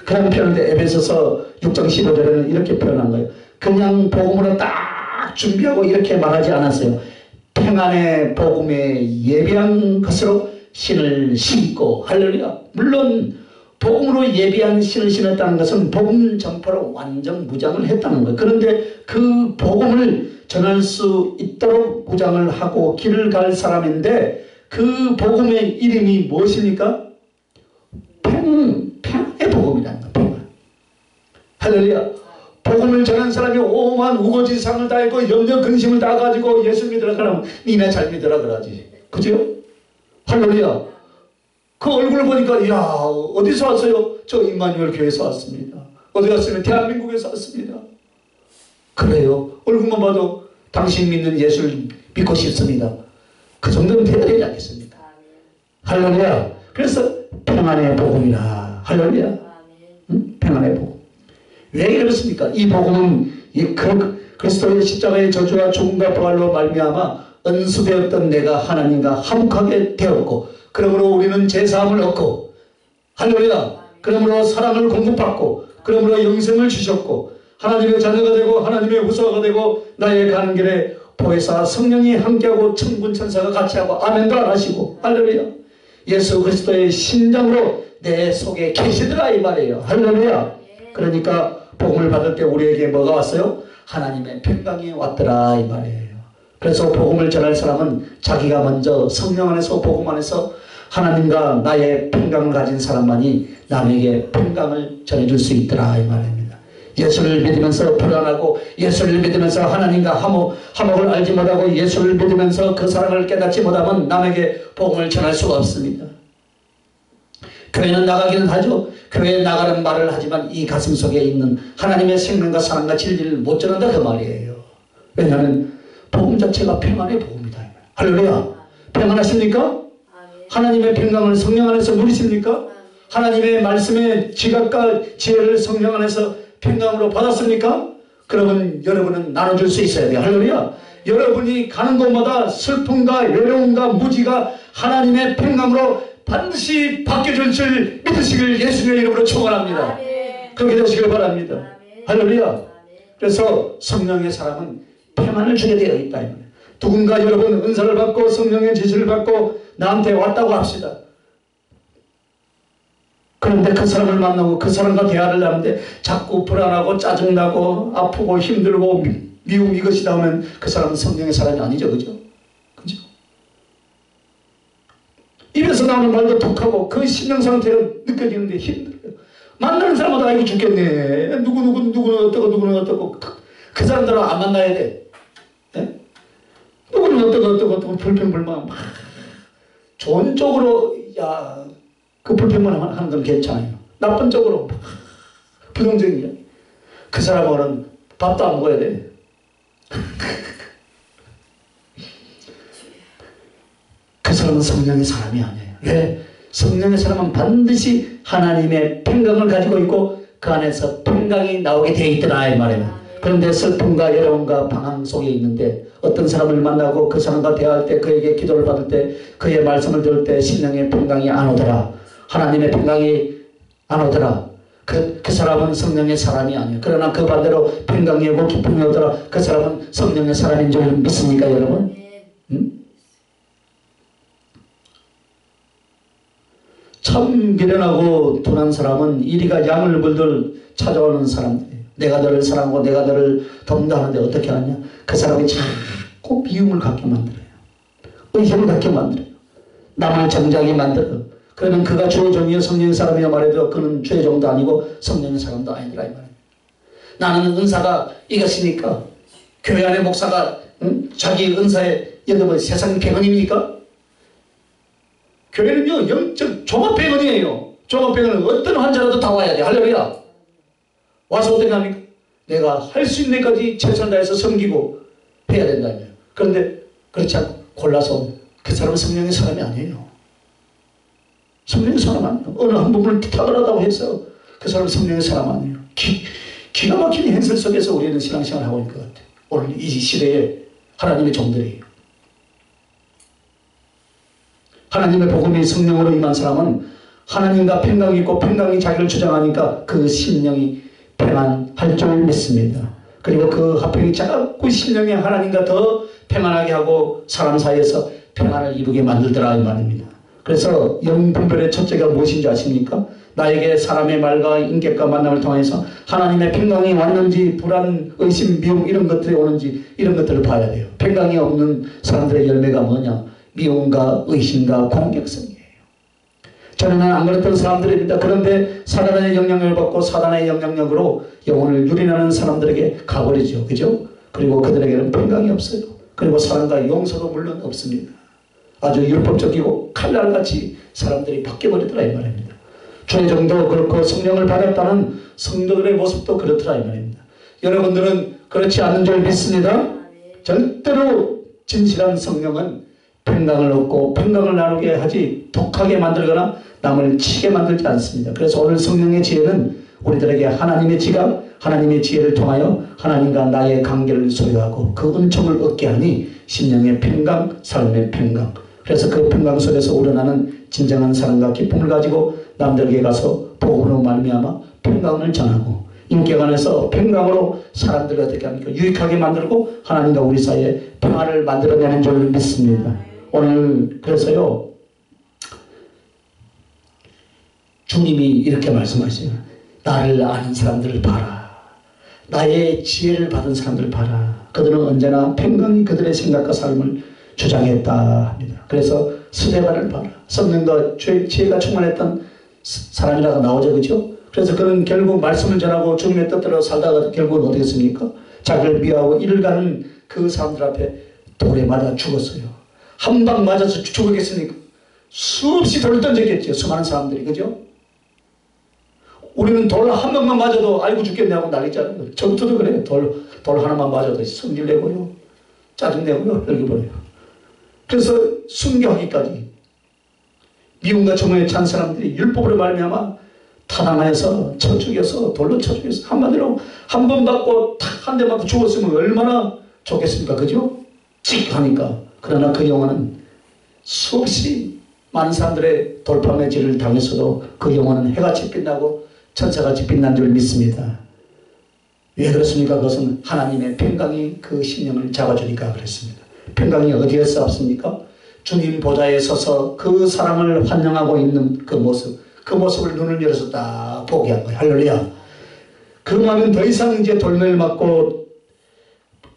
그런 표현인데 에베소서 6장 15절에는 이렇게 표현한 거예요. 그냥 복음으로 딱 준비하고 이렇게 말하지 않았어요. 평안의 복음에 예비한 것으로 신을 신고. 할렐루야. 물론 복음으로 예비한 신을 신었다는 것은 복음 전파로 완전 무장을 했다는 거예요. 그런데 그 복음을 전할 수 있도록 무장을 하고 길을 갈 사람인데 그 복음의 이름이 무엇입니까? 평안의 복음이라는 거예요. 평안. 할렐루야. 복음을 전한 사람이 오만 우거지상을 다 했고 염려 근심을 다 가지고 예수 믿으라 그러면 니네 잘 믿으라 그러지. 그죠? 할렐루야. 그 얼굴 보니까 야 어디서 왔어요? 저 임마누엘 교회에서 왔습니다. 어디 갔으면 대한민국에서 왔습니다. 그래요. 얼굴만 봐도 당신 믿는 예수를 믿고 싶습니다. 그 정도는 돼야 되지 않겠습니까? 할렐루야. 그래서 평안의 복음이라. 할렐루야. 응? 평안의 복음. 왜 이렇습니까? 이 복음은 그리스도의 십자가의 저주와 죽음과 부활로 말미암아 은수되었던 내가 하나님과 화목하게 되었고, 그러므로 우리는 제사함을 얻고, 할렐루야. 그러므로 사랑을 공급받고, 그러므로 영생을 주셨고, 하나님의 자녀가 되고 하나님의 후사가 되고 나의 가는 길에 보혜사 성령이 함께하고 천군 천사가 같이 하고 아멘도 안 하시고. 할렐루야. 예수 그리스도의 심장으로 내 속에 계시더라 이 말이에요. 할렐루야. 그러니까 복음을 받을 때 우리에게 뭐가 왔어요? 하나님의 평강이 왔더라 이 말이에요. 그래서 복음을 전할 사람은 자기가 먼저 성령 안에서 복음 안에서 하나님과 나의 평강을 가진 사람만이 남에게 평강을 전해줄 수 있더라 이 말입니다. 예수를 믿으면서 불안하고 예수를 믿으면서 하나님과 화목을 알지 못하고 예수를 믿으면서 그 사랑을 깨닫지 못하면 남에게 복음을 전할 수가 없습니다. 교회는 나가기는 하죠. 교회에 나가는 말을 하지만 이 가슴 속에 있는 하나님의 생명과 사랑과 진리를 못 전한다 그 말이에요. 왜냐하면 복음 자체가 평안의 복음이다. 할렐루야. 평안하십니까? 하나님의 평강을 성령 안에서 누리십니까? 하나님의 말씀의 지각과 지혜를 성령 안에서 평강으로 받았습니까? 그러면 여러분은 나눠줄 수 있어야 돼요. 할렐루야. 여러분이 가는 곳마다 슬픔과 외로움과 무지가 하나님의 평강으로 반드시 바뀌어질 줄 믿으시길 예수님의 이름으로 축원합니다. 그렇게 되시길 바랍니다. 할렐루야. 그래서 성령의 사람은 평안을 주게 되어 있다. 누군가 여러분 은사를 받고 성령의 지시를 받고 나한테 왔다고 합시다. 그런데 그 사람을 만나고 그 사람과 대화를 하는데 자꾸 불안하고 짜증나고 아프고 힘들고 미움 이것이 나오면 그 사람은 성령의 사람이 아니죠. 그죠? 그죠? 입에서 나오는 말도 독하고 그 심령 상태로 느껴지는데 힘들어요. 만나는 사람마다 아이고 죽겠네. 누구는 어떠고 그 사람들은 안 만나야 돼. 네? 누구는 어떠고 불평불만 좋은 쪽으로 그 불평만 하는 건 괜찮아요. 나쁜 쪽으로 부정적이야. 그 사람은 밥도 안 먹어야 돼. 그 사람은 성령의 사람이 아니에요. 왜? 성령의 사람은 반드시 하나님의 평강을 가지고 있고 그 안에서 평강이 나오게 되어 있더라 이 말이에요. 그런데 슬픔과 여러움과 방황 속에 있는데 어떤 사람을 만나고 그 사람과 대화할 때 그에게 기도를 받을 때 그의 말씀을 들을 때 심령의 평강이 안 오더라. 하나님의 평강이 안 오더라. 그 사람은 성령의 사람이 아니에요. 그러나 그 반대로 평강이 오고 기쁨이 오더라. 그 사람은 성령의 사람인 줄 믿습니까 여러분? 응? 참 미련하고 둔한 사람은 이리가 양을 물들 찾아오는 사람들이에요. 내가 너를 사랑하고 내가 너를 돕는다 하는데 어떻게 하냐? 그 사람이 자꾸 미움을 갖게 만들어요. 의심을 갖게 만들어요. 남을 정작이 만들어요. 그러면 그가 주의 종이요 성령의 사람이여 말해도 그는 주의 종도 아니고 성령의 사람도 아니라 이 말이에요. 나는 은사가 이것이니까 교회 안의 목사가 자기 은사에 여러분 세상 백원입니까? 교회는요 영적 종합백원이에요. 종합백원은 어떤 환자라도 다 와야 돼. 할렐루야. 와서 어떻게 합니까? 내가 할 수 있는 데까지 최선을 다해서 섬기고 해야 된다며. 그런데 그렇지 않고 골라서 그 사람은 성령의 사람이 아니에요. 성령의 사람 아니에요. 어느 한 부분을 탁월하다고 해서 그 사람은 성령의 사람 아니에요. 기가 막힌 현실 속에서 우리는 신앙생활을 하고 있는 것 같아요. 오늘 이 시대에 하나님의 종들이에요. 하나님의 복음이 성령으로 임한 사람은 하나님과 평강이 있고 평강이 자기를 주장하니까 그 심령이 평안할 줄 믿습니다. 그리고 그 화평이 자꾸 심령이 하나님과 더 평안하게 하고 사람 사이에서 평안을 이루게 만들더라 이 말입니다. 그래서 영분별의 첫째가 무엇인지 아십니까? 나에게 사람의 말과 인격과 만남을 통해서 하나님의 평강이 왔는지 불안, 의심, 미움 이런 것들이 오는지 이런 것들을 봐야 돼요. 평강이 없는 사람들의 열매가 뭐냐? 미움과 의심과 공격성이에요. 저는 안 그랬던 사람들입니다. 그런데 사단의 영향력을 받고 사단의 영향력으로 영혼을 유린하는 사람들에게 가버리죠. 그죠? 그리고 그들에게는 평강이 없어요. 그리고 사랑과 용서도 물론 없습니다. 아주 율법적이고 칼날같이 사람들이 바뀌어버리더라 이 말입니다. 주의 정도 그렇고 성령을 받았다는 성도들의 모습도 그렇더라 이 말입니다. 여러분들은 그렇지 않은 줄 믿습니다. 절대로 진실한 성령은 평강을 얻고 평강을 나누게 하지 독하게 만들거나 남을 치게 만들지 않습니다. 그래서 오늘 성령의 지혜는 우리들에게 하나님의 지각, 하나님의 지혜를 통하여 하나님과 나의 관계를 소유하고 그 은총을 얻게 하니 심령의 평강, 삶의 평강. 그래서 그 평강 속에서 우러나는 진정한 사랑과 기쁨을 가지고 남들에게 가서 복음으로 말미암아 평강을 전하고 인격 안에서 평강으로 사람들을 어떻게 합니까? 유익하게 만들고 하나님과 우리 사이에 평화를 만들어내는 줄 믿습니다. 오늘 그래서요 주님이 이렇게 말씀하시죠. 나를 아는 사람들을 봐라. 나의 지혜를 받은 사람들을 봐라. 그들은 언제나 평강히 그들의 생각과 삶을 주장했다 합니다. 그래서 스데반을 봐라. 성령과 지혜가 충만했던 사람이라고 나오죠. 그죠? 그래서 그는 결국 말씀을 전하고 주님의 뜻대로 살다가 결국은 어떻게 했습니까? 자기를 미워하고 이를 가는 그 사람들 앞에 돌에 맞아 죽었어요. 한 방 맞아서 죽었겠습니까? 수없이 돌을 던졌겠죠. 수많은 사람들이. 그죠? 우리는 돌 한 방만 맞아도 아이고 죽겠냐고 난리잖아요. 저부터도 그래요. 돌 하나만 맞아도 성질내고요. 짜증내고요. 열기버려요. 그래서 순교하기까지 미움과 정오에 찬 사람들이 율법으로 말미암아 타당하여서 쳐 죽여서 돌로 쳐 죽여서 한마디로 한 번 받고 탁 한 대 맞고 죽었으면 얼마나 좋겠습니까? 그죠? 찍 하니까. 그러나 그 영혼은 수없이 많은 사람들의 돌파매질을 당했어도 그 영혼은 해같이 빛나고 천사같이 빛난 줄 믿습니다. 왜 그렇습니까? 그것은 하나님의 평강이 그 심령을 잡아주니까 그렇습니다. 평강이 어디에서 왔습니까? 주님 보좌에 서서 그 사람을 환영하고 있는 그 모습을 눈을 열어서 딱 보게 한 거예요. 할렐루야. 그러면 더 이상 이제 돌매를 맞고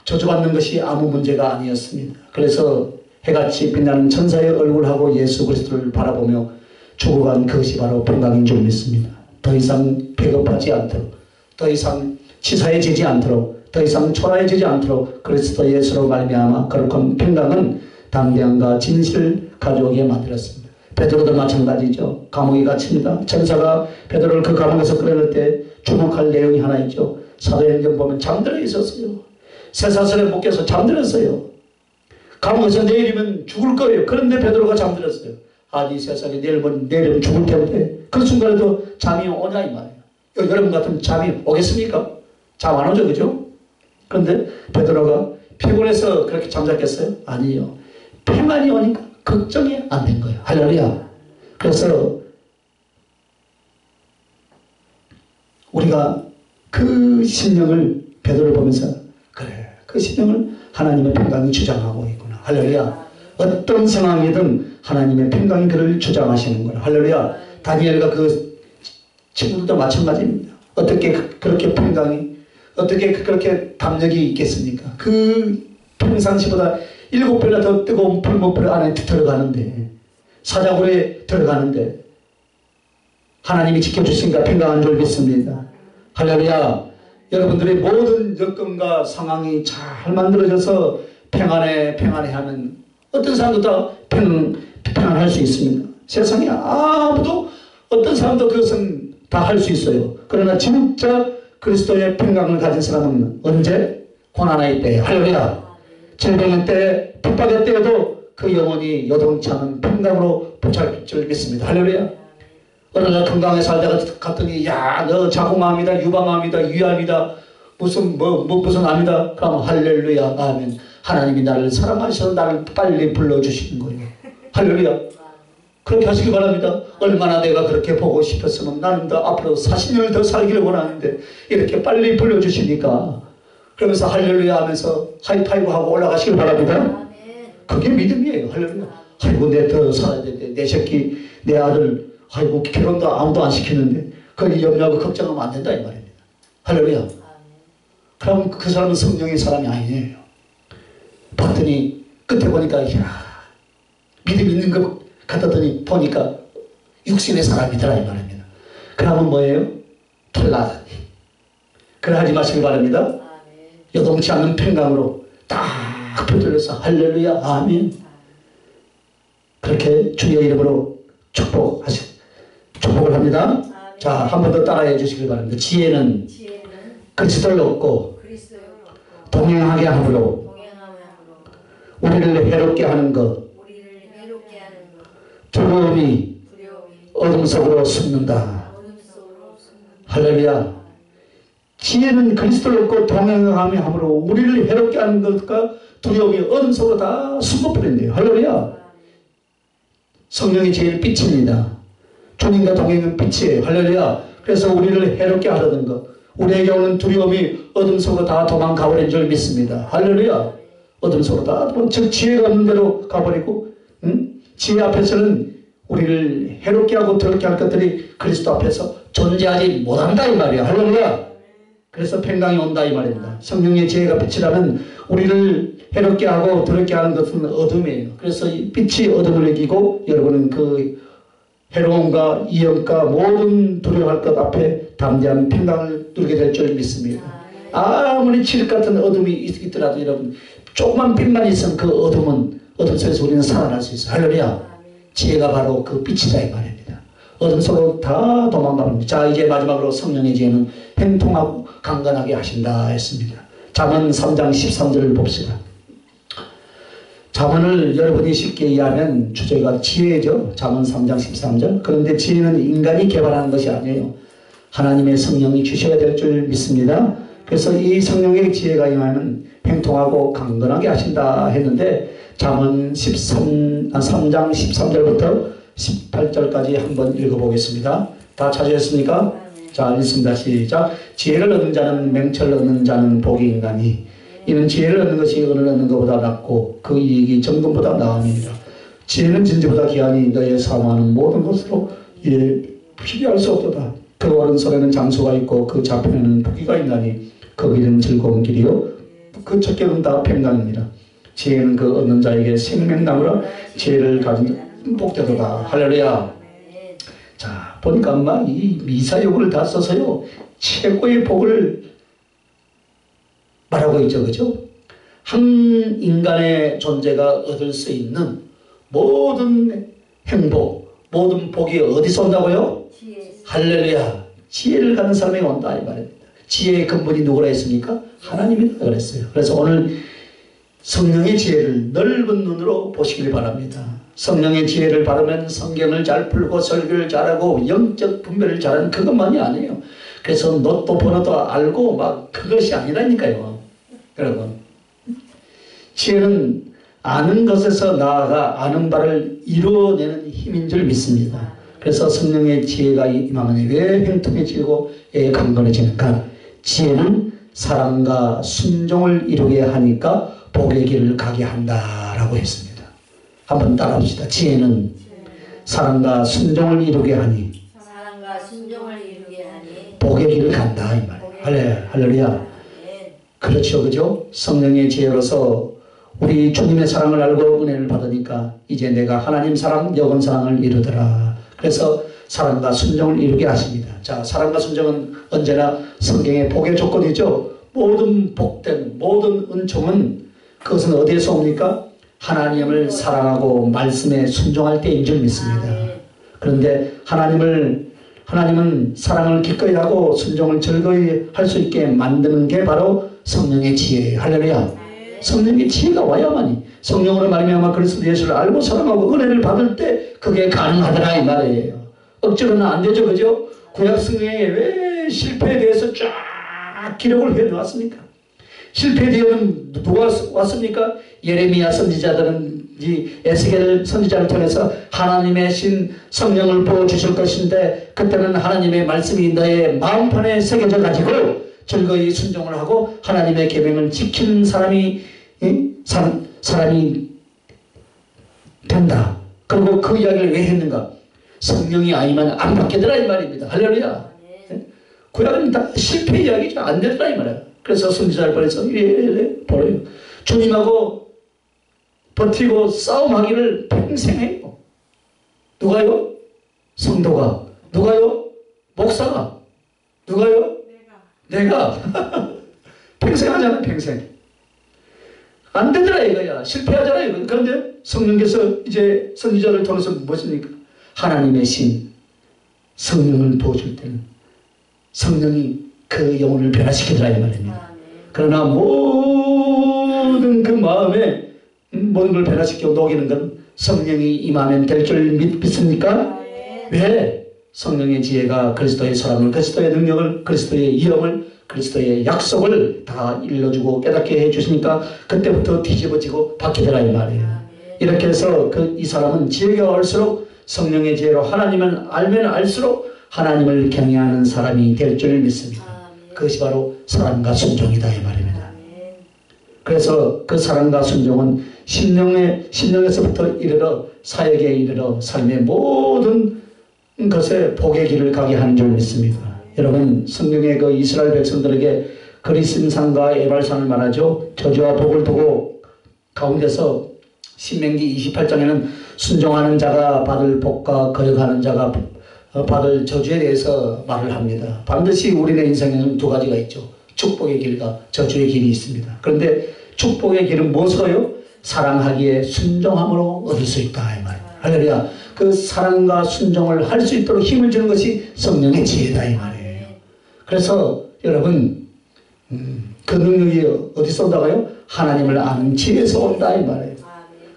저주받는 것이 아무 문제가 아니었습니다. 그래서 해같이 빛나는 천사의 얼굴하고 예수 그리스도를 바라보며 죽어간 그것이 바로 평강인 줄 믿습니다. 더 이상 배급하지 않도록, 더 이상 치사해지지 않도록, 더 이상 초라해지지 않도록 그리스도 예수로 말미암아 거룩한 평강은 담대함과 진실을 가져오게 만들었습니다. 베드로도 마찬가지죠. 감옥에 갇힙니다. 천사가 베드로를 그 감옥에서 끌어낼 때 주목할 내용이 하나 있죠. 사도행전 보면 잠들어 있었어요. 쇠사슬에 묶여서 잠들었어요. 감옥에서 내일이면 죽을 거예요. 그런데 베드로가 잠들었어요. 아니 세상에 내일은 죽을 텐데 그 순간에도 잠이 오냐 이 말이에요. 여러분 같으면 잠이 오겠습니까? 잠 안 오죠. 그죠? 그런데 베드로가 피곤해서 그렇게 잠잤겠어요? 아니요. 평안이 오니까 걱정이 안 된 거예요. 할렐루야. 그래서 우리가 그 심령을 베드로를 보면서 그래 그 심령을 하나님의 평강이 주장하고 있구나. 할렐루야. 어떤 상황이든 하나님의 평강이 그를 주장하시는구나. 할렐루야. 다니엘과 그 친구들도 마찬가지입니다. 어떻게 그렇게 평강이 어떻게 그렇게 담력이 있겠습니까? 그 평상시보다 7배나 더 뜨거운 불목불 안에 들어가는데 사자굴에 들어가는데 하나님이 지켜주시니까 평강한 줄 믿습니다. 할렐루야. 여러분들의 모든 여건과 상황이 잘 만들어져서 평안해 하면 어떤 사람도 다 평안할 수 있습니다. 세상에 아무도 어떤 사람도 그것은 다 할 수 있어요. 그러나 진짜 그리스도의 평강을 가진 사람은 언제? 고난의 때에. 할렐루야. 질병의 때, 핍박의 때에도 그 영혼이 여동치 않은 평강으로 붙잡힐 줄 믿습니다. 할렐루야. 어느 날 건강하게 살다가 갔더니 야 너 자궁암이다 유방암이다 위암이다 무슨 암이다. 그러면 할렐루야 아멘. 하나님이 나를 사랑하셔서 나를 빨리 불러주시는 거예요. 할렐루야. 그렇게 하시기 바랍니다. 얼마나 내가 그렇게 보고 싶었으면 나는 더 앞으로 40년을 더 살기를 원하는데 이렇게 빨리 불러주시니까 그러면서 할렐루야 하면서 하이파이브 하고 올라가시길 바랍니다. 그게 믿음이에요. 할렐루야. 아이고 내 더 살아야 되는데 내 새끼 내 아들 아이고 결혼도 아무도 안 시키는데 그걸 염려하고 걱정하면 안 된다 이 말입니다. 할렐루야. 그럼 그 사람은 성령의 사람이 아니에요. 봤더니 끝에 보니까 야 믿음 있는 것 같았더니 보니까 육신의 사람이더라 이 말입니다. 그러면 뭐예요? 탈락. 그래 하지 마시길 바랍니다. 여동치 않는 평강으로 딱 붙들려서 할렐루야 아멘. 그렇게 주의 이름으로 축복을 합니다. 아멘. 자, 한 번 더 따라해 주시길 바랍니다. 지혜는 그리스도를 얻고 동행하게 함으로 우리를 해롭게 하는 것 두려움이 어둠 속으로 숨는다. 할렐루야. 지혜는 그리스도를 얻고 동행하게 함으로 우리를 해롭게 하는 것과 두려움이 어둠 속으로 다 숨어버린대요. 할렐루야. 성령이 제일 빛입니다. 주님과 동행은 빛이에요. 할렐루야. 그래서 우리를 해롭게 하려던 것, 우리에게 오는 두려움이 어둠 속으로 다 도망가버린 줄 믿습니다. 할렐루야. 어둠 속으로 다 즉 지혜가 없는 대로 가버리고 지혜 앞에서는 우리를 해롭게 하고 더럽게 할 것들이 그리스도 앞에서 존재하지 못한다 이 말이야. 할렐루야. 그래서 평강이 온다 이 말입니다. 성령의 지혜가 빛이라면 우리를 해롭게 하고 더럽게 하는 것은 어둠이에요. 그래서 이 빛이 어둠을 이기고 여러분은 그 해로움과 이영과 모든 두려워할 것 앞에 담대한 평강을 누리게 될 줄 믿습니다. 아무리 칠흑 같은 어둠이 있더라도 여러분 조그만 빛만 있으면 그 어둠 속에서 우리는 살아날 수 있어요. 할렐루야. 지혜가 바로 그 빛이다 이 말입니다. 어둠 속으로 다 도망갑니다. 자, 이제 마지막으로 성령의 지혜는 행통하고 강건하게 하신다 했습니다. 잠언 3장 13절을 봅시다. 잠언을 여러분이 쉽게 이해하면 주제가 지혜죠. 잠언 3장 13절. 그런데 지혜는 인간이 개발하는 것이 아니에요. 하나님의 성령이 주셔야 될 줄 믿습니다. 그래서 이 성령의 지혜가 임하면 행통하고 강건하게 하신다 했는데 잠언 3장 13절부터 18절까지 한번 읽어보겠습니다. 다 찾으셨습니까? 자, 읽습니다. 시작. 지혜를 얻는 자는 맹철을 얻는 자는 복이 있나니 이는 지혜를 얻는 것이 은을 얻는 것보다 낫고 그 이익이 정금보다 나음이니라. 지혜는 진주보다 귀하니 너의 사모하는 모든 것으로 비교할 수 없도다. 그 오른손에는 장수가 있고 그 좌편에는 부귀가 있나니 그 길은 즐거운 길이요 그 첫길은 다 평강이니라. 지혜는 그 얻는 자에게 생명나무라. 지혜를 가진 복되도다. 할렐루야. 자, 보니까 아마 이 미사여구를 다 써서요 최고의 복을 말하고 있죠. 그죠? 한 인간의 존재가 얻을 수 있는 모든 행복, 모든 복이 어디서 온다고요? 할렐루야. 지혜를 가는 사람이 온다 이 말입니다. 지혜의 근본이 누구라 했습니까? 하나님이라 그랬어요. 그래서 오늘 성령의 지혜를 넓은 눈으로 보시길 바랍니다. 성령의 지혜를 바르면 성경을 잘 풀고 설교를 잘하고 영적 분별을 잘하는 그것만이 아니에요. 그래서 노트 번호도 알고 막 그것이 아니라니까요. 여러분, 지혜는 아는 것에서 나아가 아는 바를 이루어내는 힘인 줄 믿습니다. 그래서 성령의 지혜가 임하면 왜 행통해지고 왜 강건해지는가? 지혜는 사랑과 순종을 이루게 하니까 복의 길을 가게 한다라고 했습니다. 한번 따라합시다. 지혜는 사랑과 순종을 이루게 하니 복의 길을 간다 이 말이에요. 할렐루야. 그렇죠, 그죠? 성령의 지혜로서 우리 주님의 사랑을 알고 은혜를 받으니까 이제 내가 하나님 사랑, 영원 사랑을 이루더라. 그래서 사랑과 순종을 이루게 하십니다. 자, 사랑과 순종은 언제나 성경의 복의 조건이죠. 모든 복된 모든 은총은 그것은 어디에서 옵니까? 하나님을 사랑하고 말씀에 순종할 때인 줄 믿습니다. 그런데 하나님은 사랑을 기꺼이 하고 순종을 즐거이 할 수 있게 만드는 게 바로 성령의 지혜예요. 할렐루야. 성령의 지혜가 와야만이 성령으로 말미암아 그리스도 예수를 알고 사랑하고 은혜를 받을 때 그게 가능하더라 이 말이에요. 억지로는 안 되죠. 그죠? 구약 성경에 왜 실패에 대해서 쫙 기록을 해놓았습니까? 실패 뒤에는 누가 왔습니까? 예레미야 선지자들은 에스겔 선지자를 통해서 하나님의 신 성령을 보여주실 것인데 그때는 하나님의 말씀이 너의 마음판에 새겨져 가지고 즐거이 순종을 하고 하나님의 계명을 지키는 사람이 된다. 그리고 그 이야기를 왜 했는가? 성령이 아니면 안 바뀌더라 이 말입니다. 할렐루야. 구약은 다 실패 이야기죠. 안 되더라 이 말이야. 그래서 선지자를 보내서 보내요. 주님하고 버티고 싸움하기를 평생 해요. 누가요? 성도가. 누가요? 목사가. 누가요? 내가. 평생 하잖아 평생. 안 되더라 이거야. 실패하잖아 이거. 그런데 성령께서 이제 선지자를 통해서 무엇입니까? 하나님의 신 성령을 보여줄 때는 성령이 그 영혼을 변화시키더라 이 말입니다. 그러나 모든 그 마음에 모든 걸 변화시켜 녹이는 건 성령이 임하면 될 줄 믿습니까? 왜? 성령의 지혜가 그리스도의 사랑을, 그리스도의 능력을, 그리스도의 영을, 그리스도의 약속을 다 일러주고 깨닫게 해주시니까 그때부터 뒤집어지고 바뀌더라 이 말이에요. 이렇게 해서 이 사람은 지혜가 올수록 성령의 지혜로 하나님을 알면 알수록 하나님을 경외하는 사람이 될 줄 믿습니다. 그것이 바로 사랑과 순종이다 이 말입니다. 그래서 그 사랑과 순종은 심령에서부터 이르러 사역에 이르러 삶의 모든 것에 복의 길을 가게 하는 줄 믿습니다. 여러분, 성경의 그 이스라엘 백성들에게 그리심산과 에발산을 말하죠. 저주와 복을 두고 가운데서 신명기 28장에는 순종하는 자가 받을 복과 거역하는 자가 받을 저주에 대해서 말을 합니다. 반드시 우리의 인생에는 두 가지가 있죠. 축복의 길과 저주의 길이 있습니다. 그런데 축복의 길은 무엇으로요? 사랑하기에 순종함으로 얻을 수 있다 이 말이에요. 할렐루야. 그 사랑과 순종을 할 수 있도록 힘을 주는 것이 성령의 지혜다 이 말이에요. 그래서 여러분 그 능력이 어디서 온다고요? 하나님을 아는 지혜에서 온다 이 말이에요.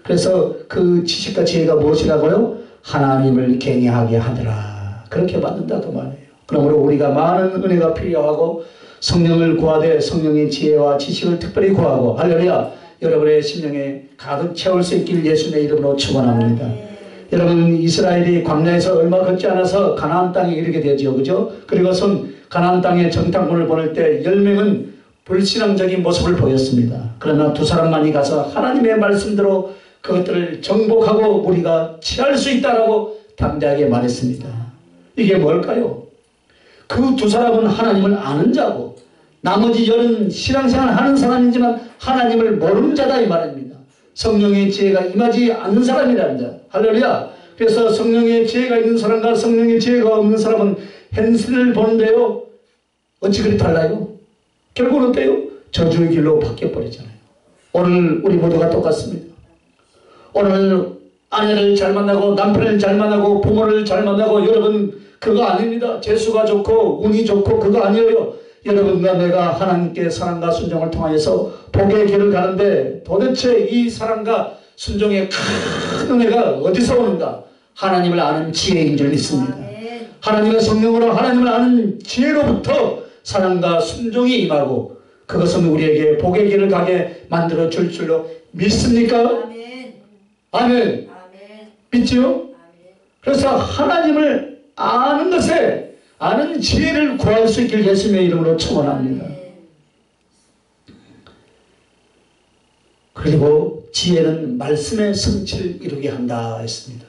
그래서 그 지식과 지혜가 무엇이라고요? 하나님을 경외하게 하더라. 그렇게 만든다 그 말이에요. 그러므로 우리가 많은 은혜가 필요하고 성령을 구하되 성령의 지혜와 지식을 특별히 구하고 할렐루야. 여러분의 심령에 가득 채울 수 있길 예수님의 이름으로 축원합니다. 여러분, 이스라엘이 광야에서 얼마 걷지 않아서 가나안 땅에 이르게 되죠. 그죠? 그리고선 가나안 땅에 정탐꾼을 보낼 때 10명은 불신앙적인 모습을 보였습니다. 그러나 두 사람만이 가서 하나님의 말씀대로 그것들을 정복하고 우리가 취할 수 있다라고 담대하게 말했습니다. 이게 뭘까요? 그 두 사람은 하나님을 아는 자고 나머지 10은 신앙생활 하는 사람이지만 하나님을 모르는 자다 이 말입니다. 성령의 지혜가 임하지 않는 사람이라는 자. 할렐루야. 그래서 성령의 지혜가 있는 사람과 성령의 지혜가 없는 사람은 현실을 보는데요. 어찌 그리 달라요? 결국은 어때요? 저주의 길로 바뀌어버리잖아요. 오늘 우리 모두가 똑같습니다. 오늘 아내를 잘 만나고 남편을 잘 만나고 부모를 잘 만나고 여러분 그거 아닙니다. 재수가 좋고 운이 좋고 그거 아니에요. 여러분과 내가 하나님께 사랑과 순종을 통하여서 복의 길을 가는데 도대체 이 사랑과 순종의 큰 은혜가 어디서 오는가? 하나님을 아는 지혜인 줄 믿습니다. 하나님의 성령으로 하나님을 아는 지혜로부터 사랑과 순종이 임하고 그것은 우리에게 복의 길을 가게 만들어 줄 줄로 믿습니까? 아멘. 믿지요? 그래서 하나님을 아는 것에 아는 지혜를 구할 수 있길 예수님의 이름으로 축원합니다. 그리고 지혜는 말씀의 성취를 이루게 한다 했습니다.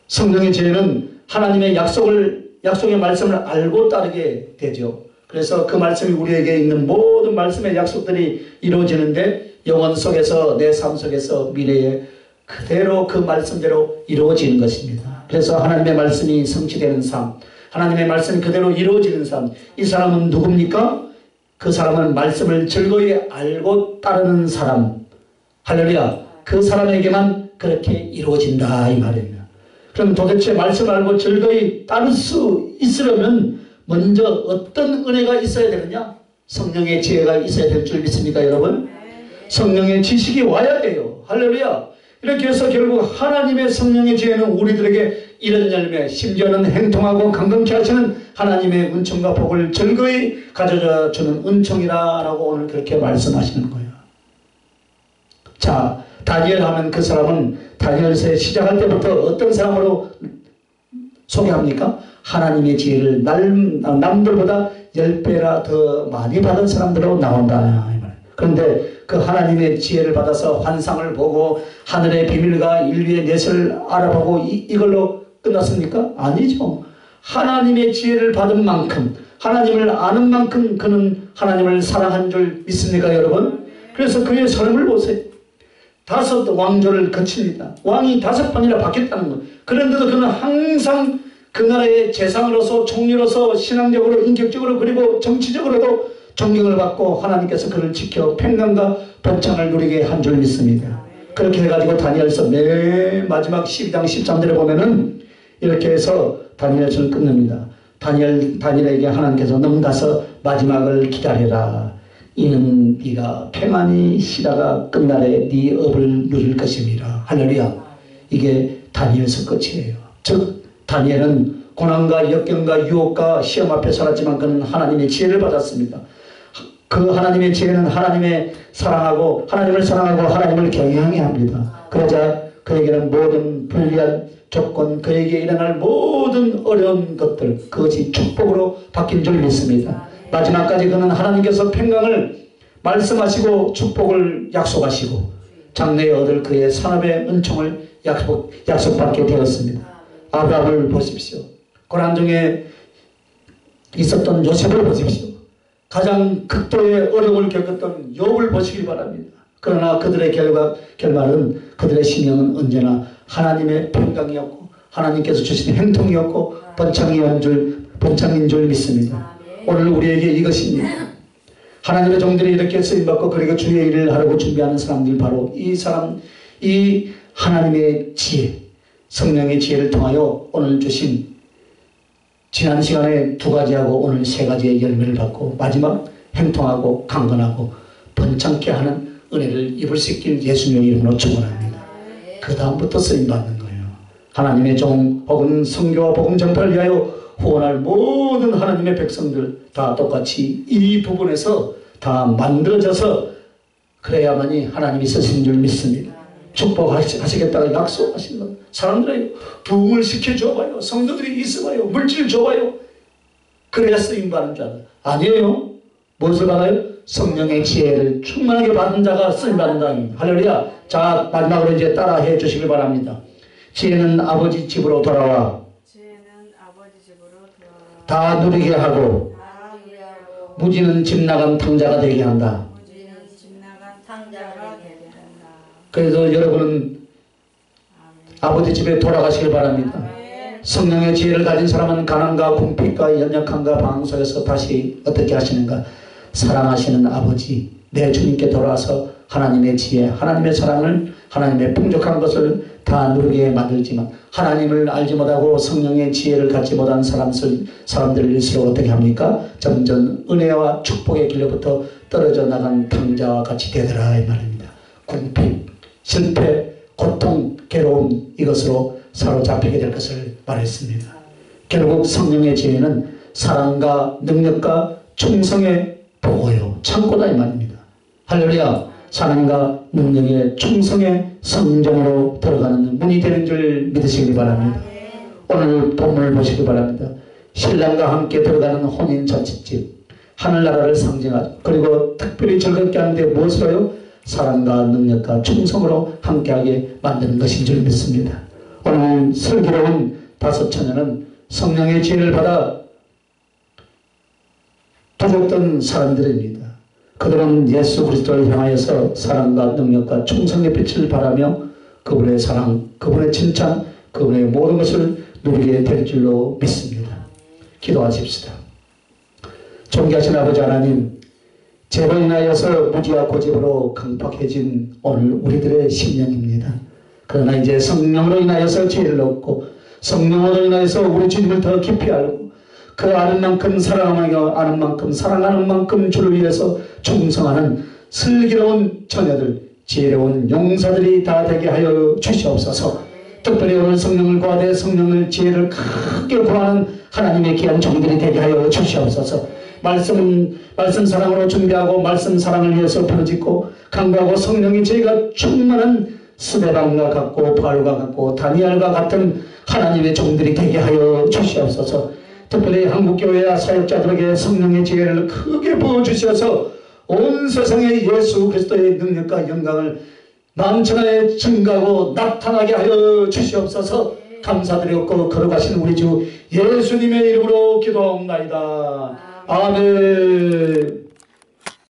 성령의 지혜는 하나님의 약속의 말씀을 알고 따르게 되죠. 그래서 그 말씀이 우리에게 있는 모든 말씀의 약속들이 이루어지는데 영혼 속에서 내 삶 속에서 미래에 그대로 그 말씀대로 이루어지는 것입니다. 그래서 하나님의 말씀이 성취되는 삶, 하나님의 말씀이 그대로 이루어지는 삶. 이 사람은 누굽니까? 그 사람은 말씀을 즐거이 알고 따르는 사람. 할렐루야. 그 사람에게만 그렇게 이루어진다 이 말입니다. 그럼 도대체 말씀을 알고 즐거이 따를 수 있으려면 먼저 어떤 은혜가 있어야 되느냐? 성령의 지혜가 있어야 될 줄 믿습니까 여러분? 성령의 지식이 와야 돼요. 할렐루야. 이렇게 해서 결국 하나님의 성령의 지혜는 우리들에게 이런 열매, 심지어는 행통하고 강건케 하시는 하나님의 은총과 복을 즐거이 가져다 주는 은총이라고 오늘 그렇게 말씀하시는 거예요. 자, 다니엘 하면 그 사람은 다니엘서에 시작할 때부터 어떤 사람으로 소개합니까? 하나님의 지혜를 남들보다 10배나 더 많이 받은 사람들로 나온다. 그런데 그 하나님의 지혜를 받아서 환상을 보고 하늘의 비밀과 인류의 내세를 알아보고 이걸로 끝났습니까? 아니죠. 하나님의 지혜를 받은 만큼 하나님을 아는 만큼 그는 하나님을 사랑한 줄 믿습니까 여러분? 그래서 그의 삶을 보세요. 5 왕조를 거칩니다. 왕이 5번이나 바뀌었다는 것. 그런데도 그는 항상 그 나라의 재상으로서 총리로서 신앙적으로 인격적으로 그리고 정치적으로도 존경을 받고 하나님께서 그를 지켜 평강과 번창을 누리게 한 줄 믿습니다. 그렇게 해가지고 다니엘서 맨 마지막 12장 13절에 보면은 이렇게 해서 다니엘서를 끝냅니다. 다니엘에게 하나님께서 넘가서 마지막을 기다려라. 이는 네가 평안히 쉬다가 끝날에 네 업을 누릴 것입니다. 할렐루야. 이게 다니엘서 끝이에요. 즉 다니엘은 고난과 역경과 유혹과 시험 앞에 살았지만 그는 하나님의 지혜를 받았습니다. 그 하나님의 지혜는 하나님을 사랑하고 하나님을 경외하게 합니다. 그러자 그에게는 모든 불리한 조건, 그에게 일어날 모든 어려운 것들, 그것이 축복으로 바뀐 줄 믿습니다. 마지막까지 그는 하나님께서 평강을 말씀하시고 축복을 약속하시고 장래에 얻을 그의 산업의 은총을 약속받게 되었습니다. 아브라함을 보십시오. 고난중에 있었던 요셉을 보십시오. 가장 극도의 어려움을 겪었던 욥을 보시기 바랍니다. 그러나 그들의 결말은 그들의 심령은 언제나 하나님의 평강이었고 하나님께서 주신 행통이었고 번창인 줄 믿습니다. 오늘 우리에게 이것입니다. 하나님의 종들이 이렇게 쓰임받고 그리고 주의 일을 하려고 준비하는 사람들, 바로 이 하나님의 지혜, 성령의 지혜를 통하여 오늘 주신 지난 시간에 2가지하고 오늘 3가지의 열매를 받고 마지막 행통하고 강건하고 번창케 하는 은혜를 입을 수 있길 예수님의 이름으로 축원합니다. 그 다음부터 쓰임받는 거예요. 하나님의 종 혹은 선교와 복음 전파를 위하여 후원할 모든 하나님의 백성들 다 똑같이 이 부분에서 다 만들어져서 그래야만이 하나님이 쓰신 줄 믿습니다. 축복하시겠다고 약속하신 것. 사람들에게 부흥을 시켜줘봐요. 성도들이 있어봐요. 물질 줘봐요. 그래야 쓰임받는 줄 알아요. 아니에요. 무엇을 받아요? 성령의 지혜를 충만하게 받은 자가 쓰임받는다. 할렐루야. 자, 마지막으로 이제 따라해 주시길 바랍니다. 지혜는 아버지 집으로 돌아와 다 누리게 하고 무지는 집 나간 탕자가 되게 한다. 그래서 여러분은 아버지 집에 돌아가시길 바랍니다. 성령의 지혜를 가진 사람은 가난과 궁핍과 연약함과 방황 속에서 다시 어떻게 하시는가? 사랑하시는 아버지, 내 주님께 돌아와서 하나님의 지혜, 하나님의 사랑을, 하나님의 풍족한 것을 다 누리게 만들지만 하나님을 알지 못하고 성령의 지혜를 갖지 못한 사람들일수록 어떻게 합니까? 점점 은혜와 축복의 길로부터 떨어져 나간 탕자와 같이 되더라 이 말입니다. 궁핍, 실패, 고통, 괴로움, 이것으로 사로잡히게 될 것을 말했습니다. 결국 성령의 지혜는 사랑과 능력과 충성의 보고요, 창고다 이 말입니다. 할렐루야. 사랑과 능력의 충성의 성전으로 들어가는 문이 되는 줄 믿으시기 바랍니다. 오늘 본문을 보시기 바랍니다. 신랑과 함께 들어가는 혼인 잔치집, 하늘나라를 상징하죠. 그리고 특별히 즐겁게 하는데 무엇을 해요? 사랑과 능력과 충성으로 함께하게 만드는 것인 줄 믿습니다. 오늘 슬기로운 5 처녀는 성령의 지혜를 받아 부족던 사람들입니다. 그들은 예수 그리스도를 향하여서 사랑과 능력과 충성의 빛을 바라며 그분의 사랑, 그분의 칭찬, 그분의 모든 것을 누리게 될 줄로 믿습니다. 기도하십시다. 존귀하신 아버지 하나님, 죄로 인하여서 무지와 고집으로 강팍해진 오늘 우리들의 심령입니다. 그러나 이제 성령으로 인하여서 지혜를 얻고 성령으로 인하여서 우리 주님을 더 깊이 알고 그 아는 만큼 사랑하며 아는 만큼 사랑하는 만큼 주를 위해서 충성하는 슬기로운 처녀들, 지혜로운 용사들이 다 되게 하여 주시옵소서. 특별히 오늘 성령을 구하되 성령을 지혜를 크게 구하는 하나님의 귀한 종들이 되게 하여 주시옵소서. 말씀 사랑으로 준비하고 말씀 사랑을 위해서 부르짖고 강구하고 성령의 지혜가 충만한 스데반과 같고 바울과 같고 다니엘과 같은 하나님의 종들이 되게 하여 주시옵소서. 특별히 한국교회와 사역자들에게 성령의 지혜를 크게 부어주셔서 온 세상에 예수 그리스도의 능력과 영광을 만천하에 증가하고 나타나게 하여 주시옵소서. 감사드렸고 걸어가신 우리 주 예수님의 이름으로 기도하옵나이다. 아멘.